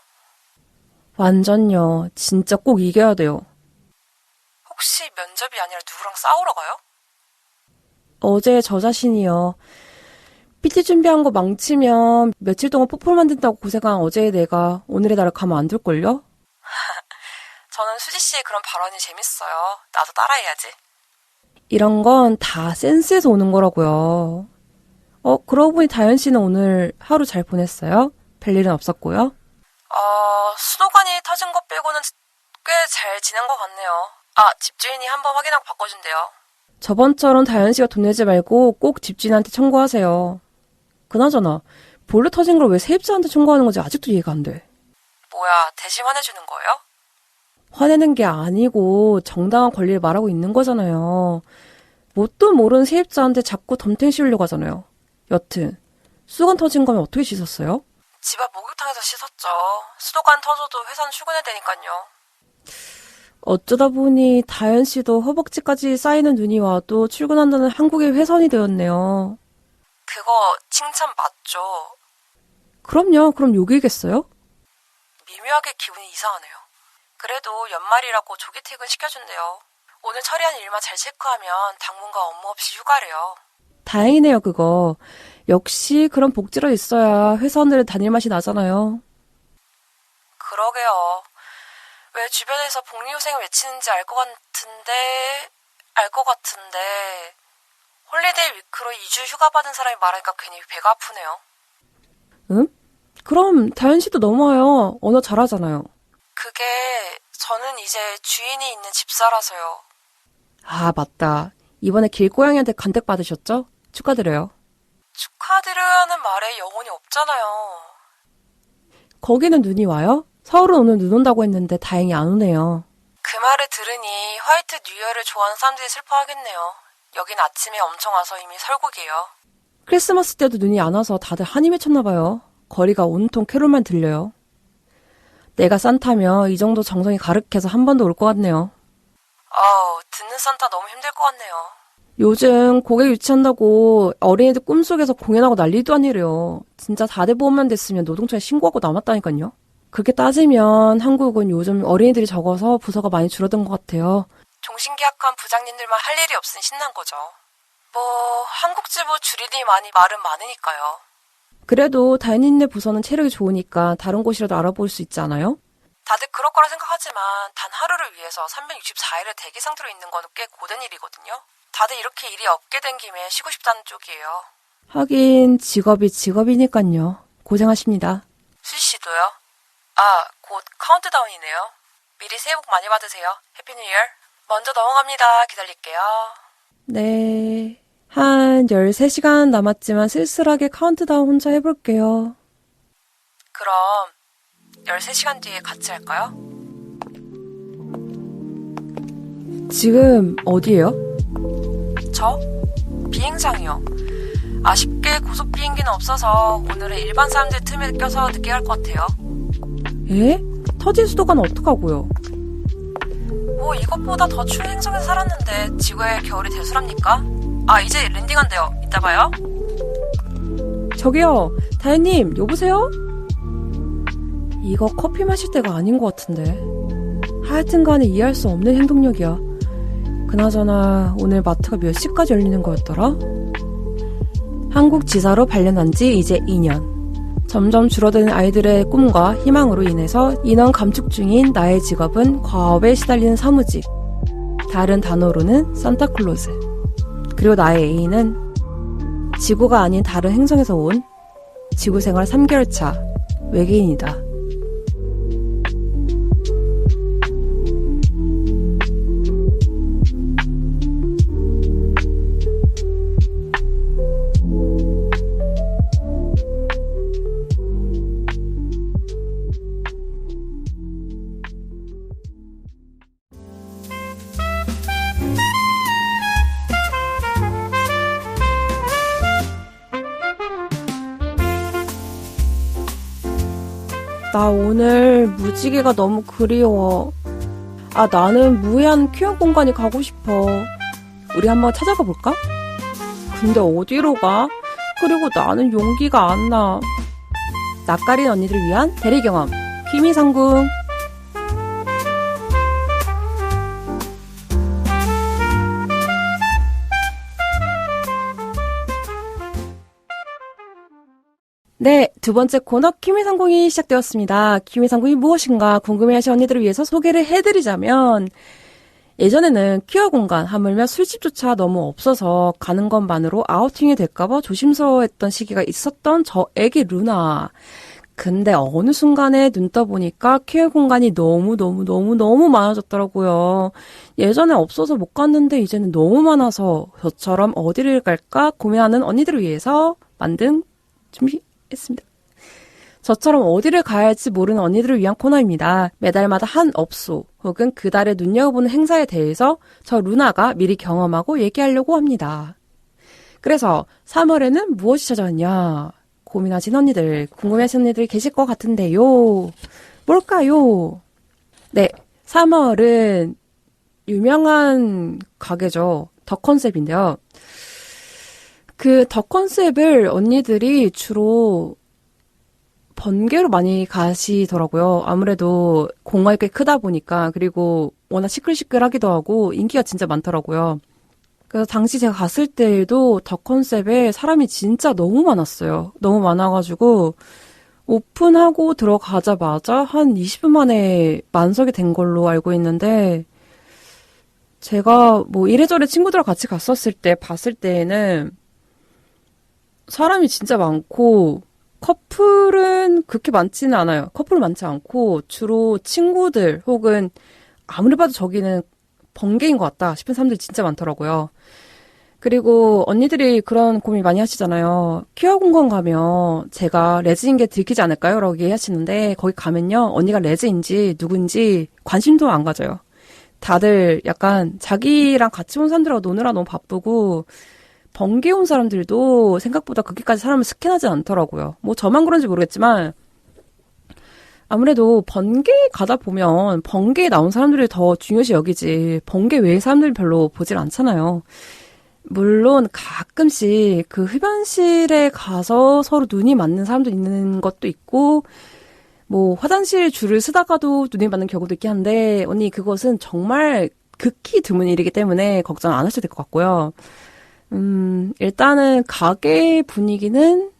완전요. 진짜 꼭 이겨야 돼요. 혹시 면접이 아니라 누구랑 싸우러 가요? 어제 저 자신이요. PT 준비한 거 망치면 며칠 동안 뽀뽀를 만든다고 고생한 어제의 내가 오늘의 나를 가면 안 될걸요? 저는 수지 씨의 그런 발언이 재밌어요. 나도 따라해야지. 이런 건 다 센스에서 오는 거라고요. 그러고 보니 다현 씨는 오늘 하루 잘 보냈어요? 별일은 없었고요. 수도관이 터진 것 빼고는 꽤 잘 지낸 것 같네요. 집주인이 한번 확인하고 바꿔준대요. 저번처럼 다현 씨가 돈 내지 말고 꼭 집주인한테 청구하세요. 그나저나 보일러 터진 걸 왜 세입자한테 청구하는 건지 아직도 이해가 안 돼. 뭐야, 대신 화내주는 거예요? 화내는 게 아니고 정당한 권리를 말하고 있는 거잖아요. 뭣도 모르는 세입자한테 자꾸 덤탱 씌우려고 하잖아요. 여튼 수건 터진 거면 어떻게 씻었어요? 집 앞 목욕탕에서 씻었죠. 수도관 터져도 회사는 출근해야 되니까요. 어쩌다 보니 다현 씨도 허벅지까지 쌓이는 눈이 와도 출근한다는 한국의 회선이 되었네요. 그거 칭찬 맞죠? 그럼요. 그럼 욕이겠어요? 미묘하게 기분이 이상하네요. 그래도 연말이라고 조기 퇴근 시켜준대요. 오늘 처리한 일만 잘 체크하면 당분간 업무 없이 휴가래요. 다행이네요, 그거. 역시 그런 복지로 있어야 회사원들은 다닐 맛이 나잖아요. 그러게요. 왜 주변에서 복리후생을 외치는지 알 것 같은데 홀리데이 위크로 2주 휴가 받은 사람이 말하니까 괜히 배가 아프네요. 응? 그럼 다현 씨도 넘어와요. 언어 잘하잖아요. 그게 저는 이제 주인이 있는 집사라서요. 맞다. 이번에 길고양이한테 간택 받으셨죠? 축하드려요. 축하드려야하는 말에 영혼이 없잖아요. 거기는 눈이 와요? 서울은 오늘 눈 온다고 했는데 다행히 안 오네요. 그 말을 들으니 화이트 뉴이어를 좋아하는 사람들이 슬퍼하겠네요. 여긴 아침에 엄청 와서 이미 설국이에요. 크리스마스 때도 눈이 안 와서 다들 한이 맺혔나 봐요. 거리가 온통 캐롤만 들려요. 내가 산타며 이 정도 정성이 가득해서 한 번도 올 것 같네요. 듣는 산타 너무 힘들 것 같네요. 요즘 고객 유치한다고 어린이들 꿈속에서 공연하고 난리도 아니래요. 진짜 4대 보험만 됐으면 노동청에 신고하고 남았다니까요. 그렇게 따지면 한국은 요즘 어린이들이 적어서 부서가 많이 줄어든 것 같아요. 종신계약한 부장님들만 할 일이 없으니 신난 거죠. 한국지부 주린이 많이 말은 많으니까요. 그래도 다현이네 부서는 체력이 좋으니까 다른 곳이라도 알아볼 수 있지 않아요? 다들 그럴 거라 생각하지만 단 하루를 위해서 364일을 대기 상태로 있는 건 꽤 고된 일이거든요. 다들 이렇게 일이 없게 된 김에 쉬고 싶다는 쪽이에요. 하긴 직업이 직업이니깐요. 고생하십니다. 수지씨도요? 아, 곧 카운트다운이네요. 미리 새해 복 많이 받으세요. 해피 뉴 이어. 먼저 넘어갑니다. 기다릴게요. 네. 한 13시간 남았지만 쓸쓸하게 카운트다운 혼자 해볼게요. 그럼 13시간 뒤에 같이 할까요? 지금 어디예요? 저? 비행장이요. 아쉽게 고속 비행기는 없어서 오늘은 일반 사람들 틈에 껴서 늦게 갈 것 같아요. 에? 터질 수도가는 어떡하고요? 뭐 이것보다 더 추운 행성에서 살았는데 지구의 겨울이 대수랍니까? 아, 이제 랜딩한대요. 이따 봐요. 저기요, 다혜님, 여보세요? 이거 커피 마실 때가 아닌 것 같은데. 하여튼 간에 이해할 수 없는 행동력이야. 그나저나 오늘 마트가 몇 시까지 열리는 거였더라? 한국 지사로 발령난 지 이제 2년. 점점 줄어드는 아이들의 꿈과 희망으로 인해서 인원 감축 중인 나의 직업은 과업에 시달리는 사무직. 다른 단어로는 산타클로즈. 그리고 나의 애인은 지구가 아닌 다른 행성에서 온 지구생활 3개월 차 외계인이다. 나 오늘 무지개가 너무 그리워. 아, 나는 무해한 퀴어 공간이 가고 싶어. 우리 한번 찾아가 볼까? 근데 어디로 가? 그리고 나는 용기가 안 나. 낯가린 언니들을 위한 대리경험. 키미상궁. 네, 두 번째 코너 키미상궁이 시작되었습니다. 키미상궁이 무엇인가 궁금해하시는 언니들을 위해서 소개를 해드리자면, 예전에는 퀴어 공간 하물며 술집조차 너무 없어서 가는 것만으로 아우팅이 될까봐 조심스러워했던 시기가 있었던 저에게 루나. 근데 어느 순간에 눈 떠보니까 퀴어 공간이 너무 많아졌더라고요. 예전에 없어서 못 갔는데 이제는 너무 많아서 저처럼 어디를 갈까 고민하는 언니들을 위해서 만든 준비했습니다. 저처럼 어디를 가야 할지 모르는 언니들을 위한 코너입니다. 매달마다 한 업소 혹은 그달에 눈여겨보는 행사에 대해서 저 루나가 미리 경험하고 얘기하려고 합니다. 그래서 3월에는 무엇이 찾아왔냐? 고민하신 언니들, 궁금해하시는 언니들 계실 것 같은데요. 뭘까요? 네, 3월은 유명한 가게죠. 더 컨셉인데요. 그 더 컨셉을 언니들이 주로 번개로 많이 가시더라고요. 아무래도 공간이 꽤 크다 보니까, 그리고 워낙 시끌시끌하기도 하고 인기가 진짜 많더라고요. 그래서 당시 제가 갔을 때에도 더 컨셉에 사람이 진짜 너무 많았어요. 너무 많아가지고 오픈하고 들어가자마자 한 20분 만에 만석이 된 걸로 알고 있는데, 제가 뭐 이래저래 친구들과 같이 갔었을 때 봤을 때에는 사람이 진짜 많고, 커플은 그렇게 많지는 않아요. 커플은 많지 않고 주로 친구들 혹은 아무리 봐도 저기는 번개인 것 같다 싶은 사람들이 진짜 많더라고요. 그리고 언니들이 그런 고민 많이 하시잖아요. 퀴어 공간 가면 제가 레즈인 게 들키지 않을까요? 라고 얘기하시는데, 거기 가면요, 언니가 레즈인지 누군지 관심도 안 가져요. 다들 약간 자기랑 같이 온 사람들하고 노느라 너무 바쁘고, 번개 온 사람들도 생각보다 그렇게까지 사람을 스캔하지 않더라고요. 뭐 저만 그런지 모르겠지만 아무래도 번개 가다 보면 번개에 나온 사람들이 더 중요시 여기지 번개 외의 사람들 별로 보질 않잖아요. 물론 가끔씩 그 흡연실에 가서 서로 눈이 맞는 사람도 있는 것도 있고, 뭐 화장실 줄을 쓰다가도 눈이 맞는 경우도 있긴 한데, 언니 그것은 정말 극히 드문 일이기 때문에 걱정 안 하셔도 될 것 같고요. 일단은 가게 분위기는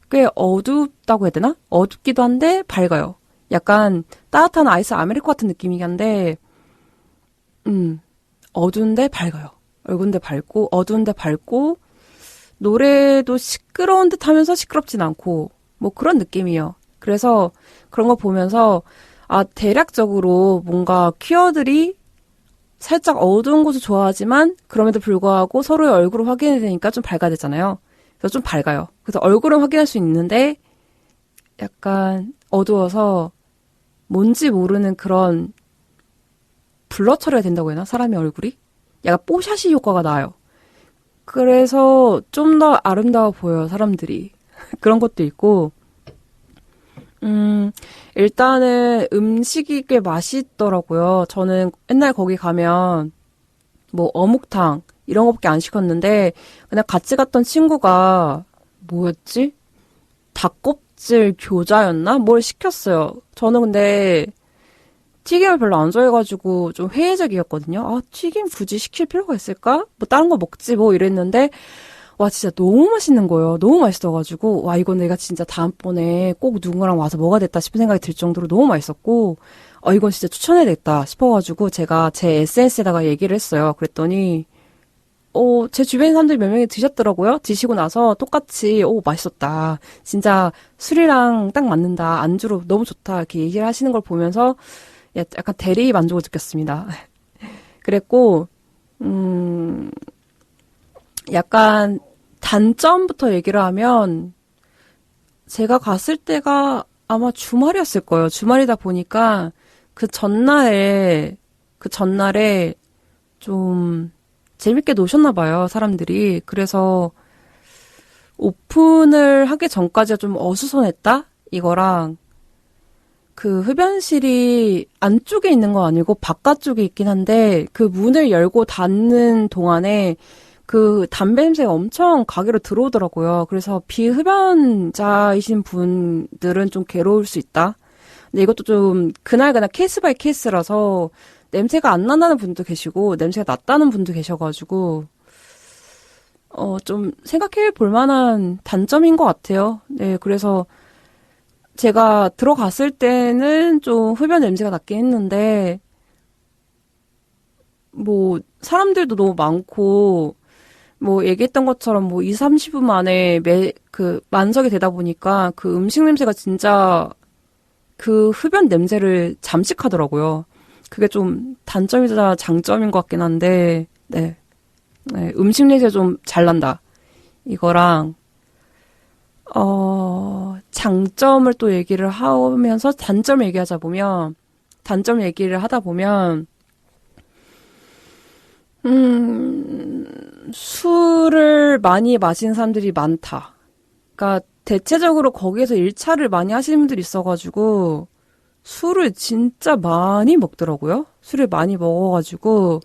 꽤 어둡다고 해야 되나? 어둡기도 한데 밝아요. 약간 따뜻한 아이스 아메리카 같은 느낌이긴 한데, 어두운데 밝아요. 밝은데 밝고 어두운데 밝고 노래도 시끄러운 듯 하면서 시끄럽진 않고 뭐 그런 느낌이에요. 그래서 그런 거 보면서 대략적으로 뭔가 퀴어들이 살짝 어두운 곳을 좋아하지만 그럼에도 불구하고 서로의 얼굴을 확인해야 되니까 좀 밝아야 되잖아요. 그래서 좀 밝아요. 그래서 얼굴은 확인할 수 있는데 약간 어두워서 뭔지 모르는 그런 블러 처리가 된다고 해야 되나? 사람의 얼굴이? 약간 뽀샤시 효과가 나요. 그래서 좀 더 아름다워 보여요, 사람들이. 그런 것도 있고, 일단은 음식이 꽤 맛있더라고요. 저는 옛날 거기 가면 뭐 어묵탕 이런 거밖에 안 시켰는데 그냥 같이 갔던 친구가 뭐였지? 닭껍질 교자였나? 뭘 시켰어요. 저는 근데 튀김을 별로 안 좋아해가지고 좀 회의적이었거든요. 튀김 굳이 시킬 필요가 있을까? 뭐 다른 거 먹지 뭐 이랬는데 와 진짜 너무 맛있는 거예요. 너무 맛있어가지고 와 이건 내가 진짜 다음번에 꼭 누군가랑 와서 먹어야 겠다 싶은 생각이 들 정도로 너무 맛있었고 이건 진짜 추천해야겠다 싶어가지고 제가 제 SNS에다가 얘기를 했어요. 그랬더니 제 주변 사람들이 몇 명이 드셨더라고요. 드시고 나서 똑같이 맛있었다. 진짜 술이랑 딱 맞는다. 안주로 너무 좋다. 이렇게 얘기를 하시는 걸 보면서 약간 대리 만족을 느꼈습니다. 그랬고 약간 단점부터 얘기를 하면 제가 갔을 때가 아마 주말이었을 거예요. 주말이다 보니까 그 전날에 좀 재밌게 노셨나 봐요, 사람들이. 그래서 오픈을 하기 전까지가 좀 어수선했다? 이거랑 그 흡연실이 안쪽에 있는 건 아니고 바깥쪽에 있긴 한데 그 문을 열고 닫는 동안에 그 담배 냄새가 엄청 가게로 들어오더라고요. 그래서 비흡연자이신 분들은 좀 괴로울 수 있다. 근데 이것도 좀 그날 케이스 바이 케이스라서 냄새가 안 난다는 분도 계시고 냄새가 났다는 분도 계셔가지고 좀 생각해 볼 만한 단점인 것 같아요. 네, 그래서 제가 들어갔을 때는 좀 흡연 냄새가 났긴 했는데 뭐 사람들도 너무 많고 뭐 얘기했던 것처럼 뭐 20-30분 만에 만석이 되다 보니까 그 음식 냄새가 진짜 그 흡연 냄새를 잠식하더라고요. 그게 좀 단점이자 장점인 것 같긴 한데, 네. 음식 냄새 좀 잘 난다. 이거랑, 장점을 또 얘기를 하면서 단점 얘기를 하다 보면, 술을 많이 마시는 사람들이 많다. 그러니까 대체적으로 거기에서 1차를 많이 하시는 분들이 있어가지고 술을 진짜 많이 먹더라고요. 술을 많이 먹어가지고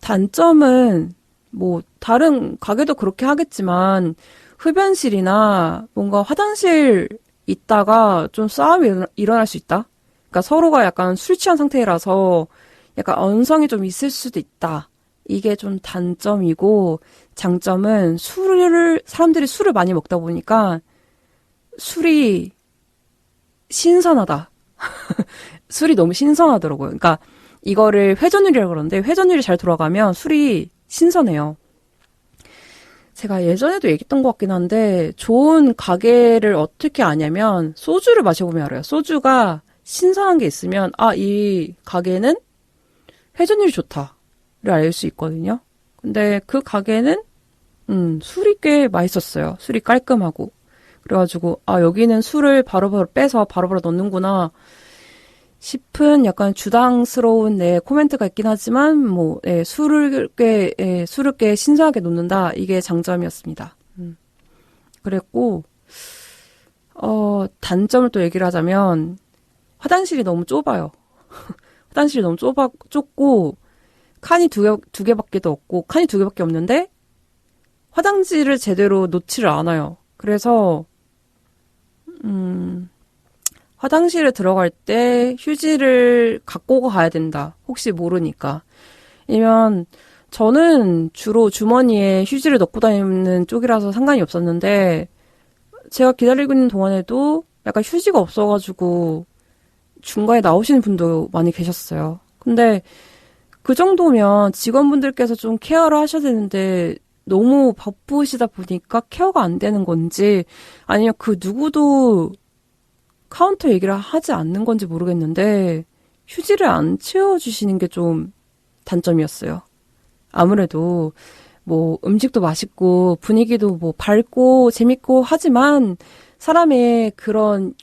단점은 뭐 다른 가게도 그렇게 하겠지만 흡연실이나 뭔가 화장실 있다가 좀 싸움이 일어날 수 있다. 그러니까 서로가 약간 술 취한 상태라서 약간 언성이 좀 있을 수도 있다. 이게 좀 단점이고 장점은 사람들이 술을 많이 먹다 보니까 술이 신선하다. 술이 너무 신선하더라고요. 그러니까 이거를 회전율이라고 그러는데 회전율이 잘 돌아가면 술이 신선해요. 제가 예전에도 얘기했던 것 같긴 한데 좋은 가게를 어떻게 아냐면 소주를 마셔보면 알아요. 소주가 신선한 게 있으면 이 가게는 회전율이 좋다를 알 수 있거든요. 근데 그 가게는 술이 꽤 맛있었어요. 술이 깔끔하고. 그래가지고 여기는 술을 바로바로 빼서 바로바로 넣는구나 싶은 약간 주당스러운 코멘트가 있긴 하지만 술을 꽤 신선하게 놓는다. 이게 장점이었습니다. 그랬고 단점을 또 얘기를 하자면 화장실이 너무 좁아요. 화장실이 너무 좁고 칸이 두 개밖에 없고 칸이 두 개밖에 없는데 화장지를 제대로 놓지를 않아요. 그래서 화장실에 들어갈 때 휴지를 갖고 가야 된다. 혹시 모르니까. 아니면 저는 주로 주머니에 휴지를 넣고 다니는 쪽이라서 상관이 없었는데 제가 기다리고 있는 동안에도 약간 휴지가 없어가지고 중간에 나오시는 분도 많이 계셨어요. 근데 그 정도면 직원분들께서 좀 케어를 하셔야 되는데 너무 바쁘시다 보니까 케어가 안 되는 건지 아니면 그 누구도 카운터 얘기를 하지 않는 건지 모르겠는데 휴지를 안 채워주시는 게 좀 단점이었어요. 아무래도 뭐 음식도 맛있고 분위기도 뭐 밝고 재밌고 하지만 사람의 그런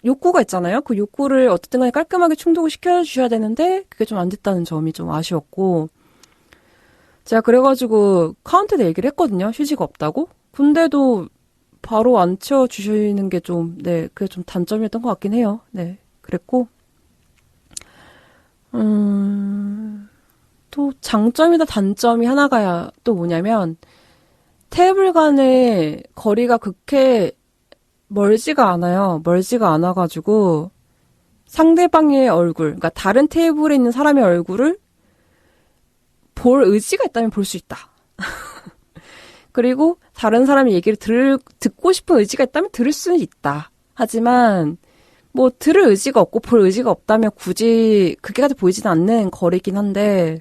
욕구가 있잖아요. 그 욕구를 어쨌든 간에 깔끔하게 충족을 시켜주셔야 되는데 그게 좀 안 됐다는 점이 좀 아쉬웠고 제가 그래가지고 카운터에 얘기를 했거든요. 휴지가 없다고. 근데도 바로 안 채워주시는 게 좀, 네, 그게 좀 단점이었던 것 같긴 해요. 네, 그랬고. 또 장점이다 단점이 하나가 또 뭐냐면 테이블 간의 거리가 그렇게 멀지가 않아요. 멀지가 않아가지고 상대방의 얼굴, 그러니까 다른 테이블에 있는 사람의 얼굴을 볼 의지가 있다면 볼 수 있다. 그리고 다른 사람의 얘기를 듣고 싶은 의지가 있다면 들을 수는 있다. 하지만 뭐 들을 의지가 없고 볼 의지가 없다면 굳이 그게까지 보이지는 않는 거리긴 한데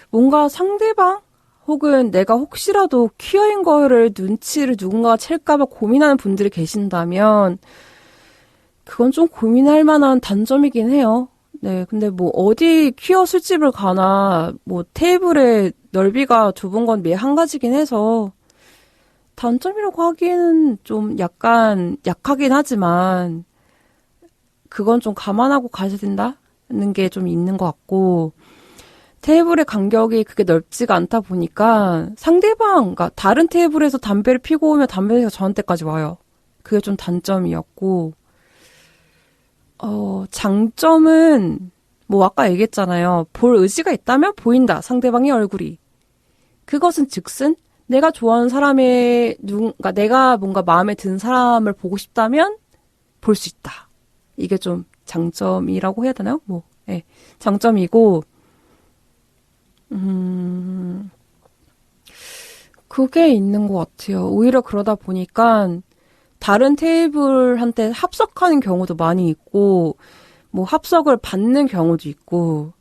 뭔가 상대방 혹은 내가 혹시라도 퀴어인 거를 눈치를 누군가가 챌까봐 고민하는 분들이 계신다면 그건 좀 고민할 만한 단점이긴 해요. 네, 근데 뭐 어디 퀴어 술집을 가나 뭐 테이블의 넓이가 좁은 건 매 한 가지긴 해서 단점이라고 하기에는 좀 약간 약하긴 하지만 그건 좀 감안하고 가셔야 된다는 게 좀 있는 것 같고 테이블의 간격이 그게 넓지가 않다 보니까 상대방, 그러니까 다른 테이블에서 담배를 피고 오면 담배가 저한테까지 와요. 그게 좀 단점이었고 장점은 뭐 아까 얘기했잖아요. 볼 의지가 있다면 보인다. 상대방의 얼굴이. 그것은 즉슨 내가 좋아하는 사람의 그러니까 내가 뭔가 마음에 든 사람을 보고 싶다면 볼 수 있다. 이게 좀 장점이라고 해야 되나요? 뭐, 네, 장점이고 그게 있는 것 같아요. 오히려 그러다 보니까 다른 테이블한테 합석하는 경우도 많이 있고, 뭐 합석을 받는 경우도 있고,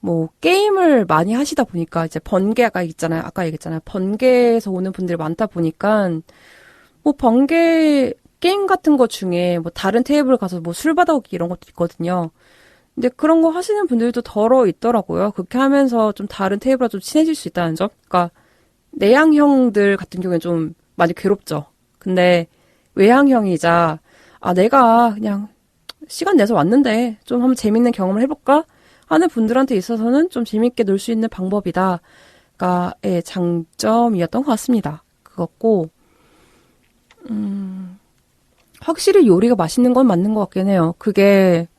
뭐 게임을 많이 하시다 보니까 이제 번개가 있잖아요. 아까 얘기했잖아요. 번개에서 오는 분들이 많다 보니까 뭐 번개 게임 같은 거 중에 뭐 다른 테이블 가서 뭐 술 받아오기 이런 것도 있거든요. 근데 그런 거 하시는 분들도 덜어 있더라고요. 그렇게 하면서 좀 다른 테이블과 좀 친해질 수 있다는 점. 그러니까 내향형들 같은 경우에는 좀 많이 괴롭죠. 근데 외향형이자 내가 그냥 시간 내서 왔는데 좀 한번 재밌는 경험을 해볼까 하는 분들한테 있어서는 좀 재밌게 놀 수 있는 방법이다가 의 장점이었던 것 같습니다. 그렇고 확실히 요리가 맛있는 건 맞는 것 같긴 해요. 그게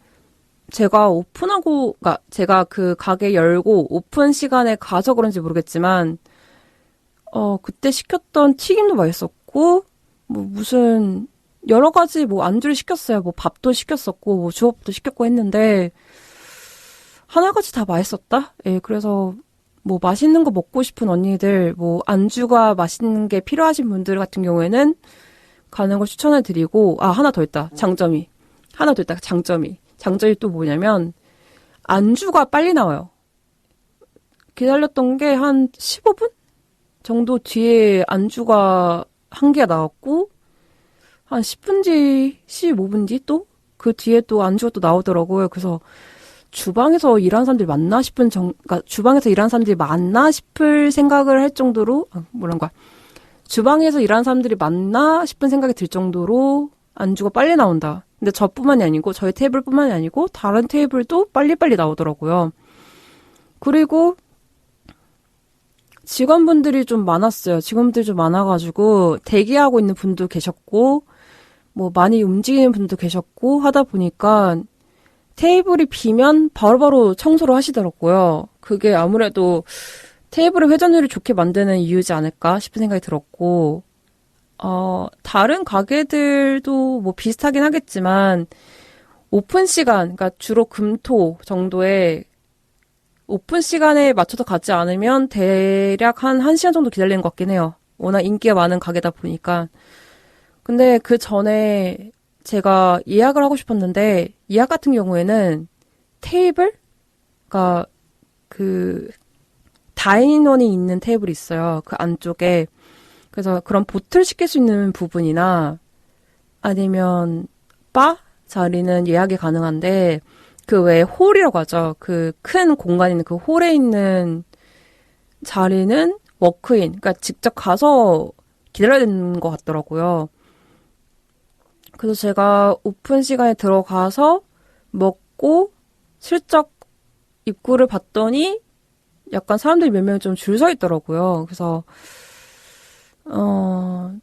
제가 오픈하고, 그러니까 제가 그 가게 열고 오픈 시간에 가서 그런지 모르겠지만 그때 시켰던 튀김도 맛있었고 뭐 무슨 여러 가지 뭐 안주를 시켰어요. 뭐 밥도 시켰었고 뭐 주업도 시켰고 했는데 하나같이 다 맛있었다. 예, 그래서 뭐 맛있는 거 먹고 싶은 언니들, 뭐 안주가 맛있는 게 필요하신 분들 같은 경우에는 가는 걸 추천해 드리고 하나 더 있다. 장점이 또 뭐냐면 안주가 빨리 나와요. 기다렸던 게 한 15분 정도 뒤에 안주가 한 개가 나왔고 한 10분 뒤, 15분 뒤 또 그 뒤에 또 안주가 또 나오더라고요. 그래서 주방에서 일하는 사람들이 맞나 싶은 그러니까 주방에서 일하는 사람들이 맞나 싶을 생각을 할 정도로 주방에서 일하는 사람들이 맞나 싶은 생각이 들 정도로 안주가 빨리 나온다. 근데 저뿐만이 아니고 저희 테이블뿐만이 아니고 다른 테이블도 빨리빨리 나오더라고요. 그리고 직원분들이 좀 많았어요. 직원분들이 좀 많아가지고 대기하고 있는 분도 계셨고 뭐 많이 움직이는 분도 계셨고 하다 보니까 테이블이 비면 바로바로 청소를 하시더라고요. 그게 아무래도 테이블의 회전율을 좋게 만드는 이유지 않을까 싶은 생각이 들었고 다른 가게들도 뭐 비슷하긴 하겠지만 오픈 시간, 그러니까 주로 금토 정도의 오픈 시간에 맞춰서 가지 않으면 대략 한 1시간 정도 기다리는 것 같긴 해요. 워낙 인기가 많은 가게다 보니까. 근데 그 전에 제가 예약을 하고 싶었는데 예약 같은 경우에는 테이블? 그러니까 그 다인원이 있는 테이블이 있어요. 그 안쪽에. 그래서 그런 보틀 시킬 수 있는 부분이나 아니면 바 자리는 예약이 가능한데 그 외에 홀이라고 하죠. 그 큰 공간 있는 그 홀에 있는 자리는 워크인. 그러니까 직접 가서 기다려야 되는 것 같더라고요. 그래서 제가 오픈 시간에 들어가서 먹고 슬쩍 입구를 봤더니 약간 사람들이 몇 명이 좀 줄 서 있더라고요. 그래서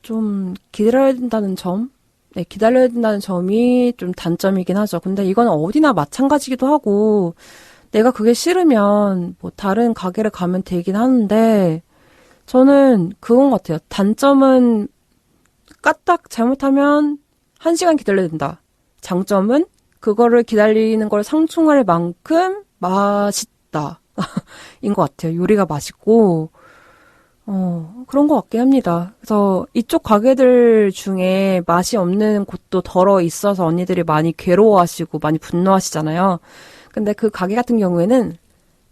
좀 기다려야 된다는 점, 네, 기다려야 된다는 점이 좀 단점이긴 하죠. 근데 이건 어디나 마찬가지기도 하고 내가 그게 싫으면 뭐 다른 가게를 가면 되긴 하는데 저는 그건 것 같아요. 단점은 까딱 잘못하면 1시간 기다려야 된다. 장점은 그거를 기다리는 걸 상충할 만큼 맛있다. 인 것 같아요. 요리가 맛있고, 그런 것 같긴 합니다. 그래서 이쪽 가게들 중에 맛이 없는 곳도 덜어 있어서 언니들이 많이 괴로워하시고 많이 분노하시잖아요. 근데 그 가게 같은 경우에는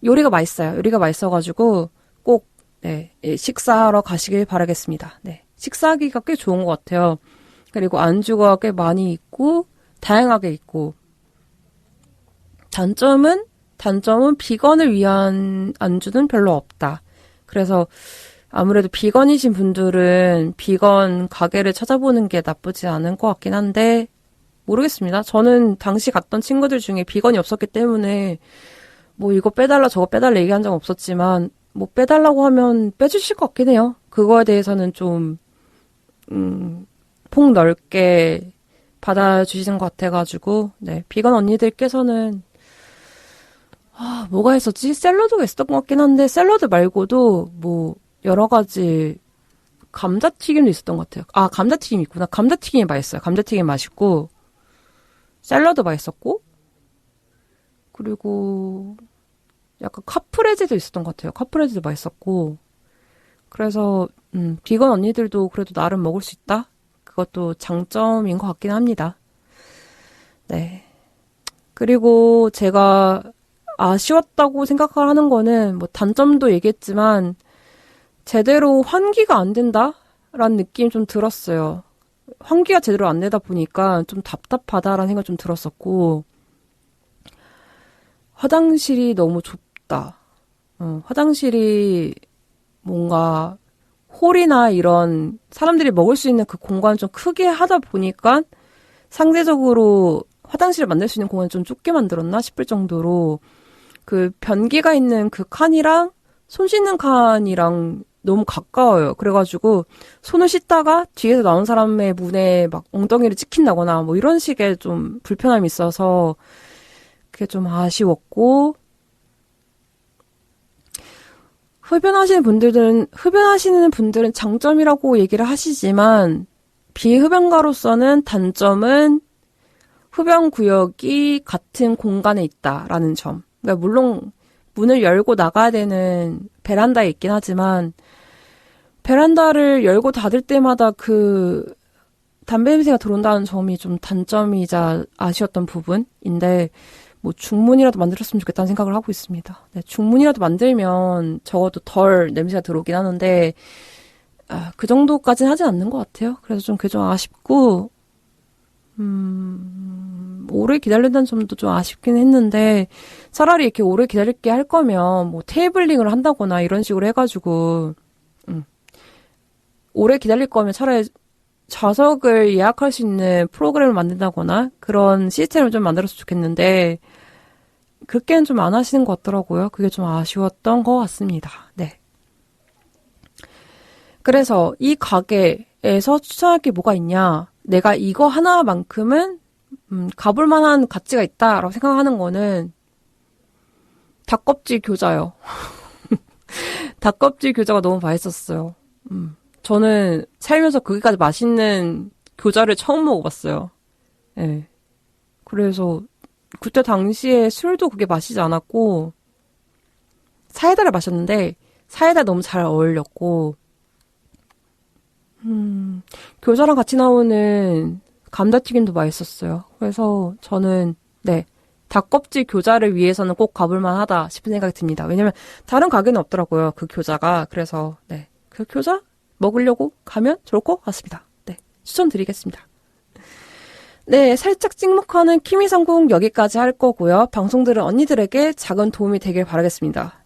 요리가 맛있어요. 요리가 맛있어가지고 꼭, 네, 식사하러 가시길 바라겠습니다. 네. 식사하기가 꽤 좋은 것 같아요. 그리고 안주가 꽤 많이 있고, 다양하게 있고, 단점은 비건을 위한 안주는 별로 없다. 그래서 아무래도 비건이신 분들은 비건 가게를 찾아보는 게 나쁘지 않은 것 같긴 한데 모르겠습니다. 저는 당시 갔던 친구들 중에 비건이 없었기 때문에 뭐 이거 빼달라 저거 빼달라 얘기한 적 없었지만 뭐 빼달라고 하면 빼주실 것 같긴 해요. 그거에 대해서는 좀 폭 넓게 받아주시는 것 같아가지고 네, 비건 언니들께서는 뭐가 있었지? 샐러드가 있었던 것 같긴 한데 샐러드 말고도 뭐 여러 가지 감자튀김도 있었던 것 같아요. 아, 감자튀김 있구나. 감자튀김이 맛있어요. 감자튀김 맛있고 샐러드 맛있었고 그리고 약간 카프레제도 있었던 것 같아요. 카프레제도 맛있었고 그래서 비건 언니들도 그래도 나름 먹을 수 있다? 그것도 장점인 것 같긴 합니다. 네. 그리고 제가 아쉬웠다고 생각을 하는 거는 뭐 단점도 얘기했지만 제대로 환기가 안 된다라는 느낌이 좀 들었어요. 환기가 제대로 안 되다 보니까 좀 답답하다라는 생각이 좀 들었었고 화장실이 너무 좁다. 화장실이 뭔가 홀이나 이런 사람들이 먹을 수 있는 그 공간을 좀 크게 하다 보니까 상대적으로 화장실을 만들 수 있는 공간을 좀 좁게 만들었나 싶을 정도로 그 변기가 있는 그 칸이랑 손 씻는 칸이랑 너무 가까워요. 그래가지고 손을 씻다가 뒤에서 나온 사람의 문에 막 엉덩이를 찍힌다거나 뭐 이런 식의 좀 불편함이 있어서 그게 좀 아쉬웠고 흡연하시는 분들은 장점이라고 얘기를 하시지만 비흡연가로서는 단점은 흡연 구역이 같은 공간에 있다라는 점. 그러니까 물론 문을 열고 나가야 되는 베란다에 있긴 하지만 베란다를 열고 닫을 때마다 그 담배 냄새가 들어온다는 점이 좀 단점이자 아쉬웠던 부분인데 뭐 중문이라도 만들었으면 좋겠다는 생각을 하고 있습니다. 네, 중문이라도 만들면 적어도 덜 냄새가 들어오긴 하는데 그 정도까지는 하진 않는 것 같아요. 그래서 좀 그게 좀 아쉽고 오래 기다린다는 점도 좀 아쉽긴 했는데 차라리 이렇게 오래 기다릴게 할 거면 뭐 테이블링을 한다거나 이런 식으로 해가지고 오래 기다릴 거면 차라리 좌석을 예약할 수 있는 프로그램을 만든다거나 그런 시스템을 좀 만들었으면 좋겠는데 그렇게는 좀 안 하시는 것 같더라고요. 그게 좀 아쉬웠던 것 같습니다. 네. 그래서 이 가게에서 추천할 게 뭐가 있냐? 내가 이거 하나만큼은 가볼 만한 가치가 있다라고 생각하는 거는 닭껍질 교자요. 닭껍질 교자가 너무 맛있었어요. 저는 살면서 그기까지 맛있는 교자를 처음 먹어봤어요. 네. 그래서 그때 당시에 술도 그게 마시지 않았고 사이다를 마셨는데 사이다 너무 잘 어울렸고 교자랑 같이 나오는 감자튀김도 맛있었어요. 그래서 저는 닭껍질 교자를 위해서는 꼭 가볼만 하다 싶은 생각이 듭니다. 왜냐면 다른 가게는 없더라고요. 그 교자가. 그래서 그 교자 먹으려고 가면 좋을 것 같습니다. 추천드리겠습니다. 살짝 찍먹하는 키미상궁 여기까지 할 거고요. 방송 들은 언니들에게 작은 도움이 되길 바라겠습니다.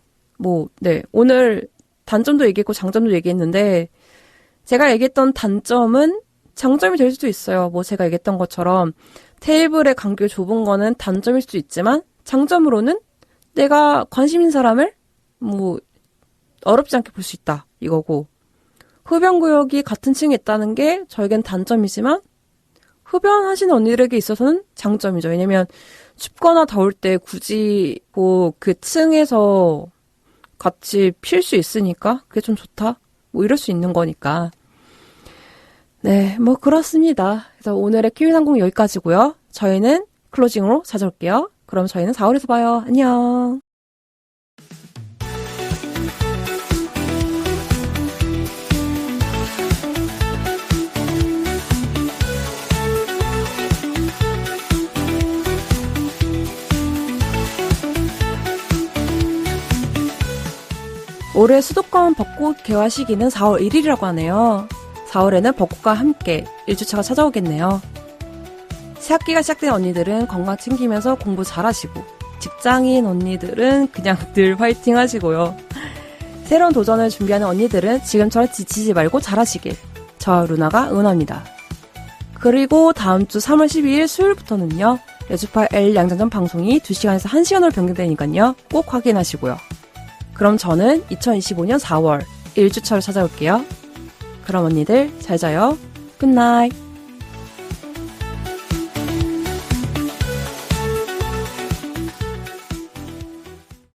오늘 단점도 얘기했고 장점도 얘기했는데 제가 얘기했던 단점은 장점이 될 수도 있어요. 제가 얘기했던 것처럼 테이블의 간격이 좁은 거는 단점일 수도 있지만 장점으로는 내가 관심 있는 사람을 어렵지 않게 볼 수 있다 이거고, 흡연구역이 같은 층에 있다는 게 저에겐 단점이지만 흡연하시는 언니들에게 있어서는 장점이죠. 왜냐면 춥거나 더울 때 굳이 그 층에서 같이 필 수 있으니까 그게 좀 좋다 이럴 수 있는 거니까. 그렇습니다. 그래서 오늘의 키위상궁 여기까지고요. 저희는 클로징으로 찾아올게요. 그럼 저희는 4월에서 봐요. 안녕. 올해 수도권 벚꽃 개화 시기는 4월 1일이라고 하네요. 4월에는 벚꽃과 함께 1주차가 찾아오겠네요. 새학기가 시작된 언니들은 건강 챙기면서 공부 잘하시고, 직장인 언니들은 그냥 늘 화이팅 하시고요. 새로운 도전을 준비하는 언니들은 지금처럼 지치지 말고 잘하시길 저 루나가 응원합니다. 그리고 다음 주 3월 12일 수요일부터는요, 레주파 L 양장전 방송이 2시간에서 1시간으로 변경되니까요, 꼭 확인하시고요. 그럼 저는 2025년 4월 1주차로 찾아올게요. 그럼 언니들 잘 자요. 굿나잇.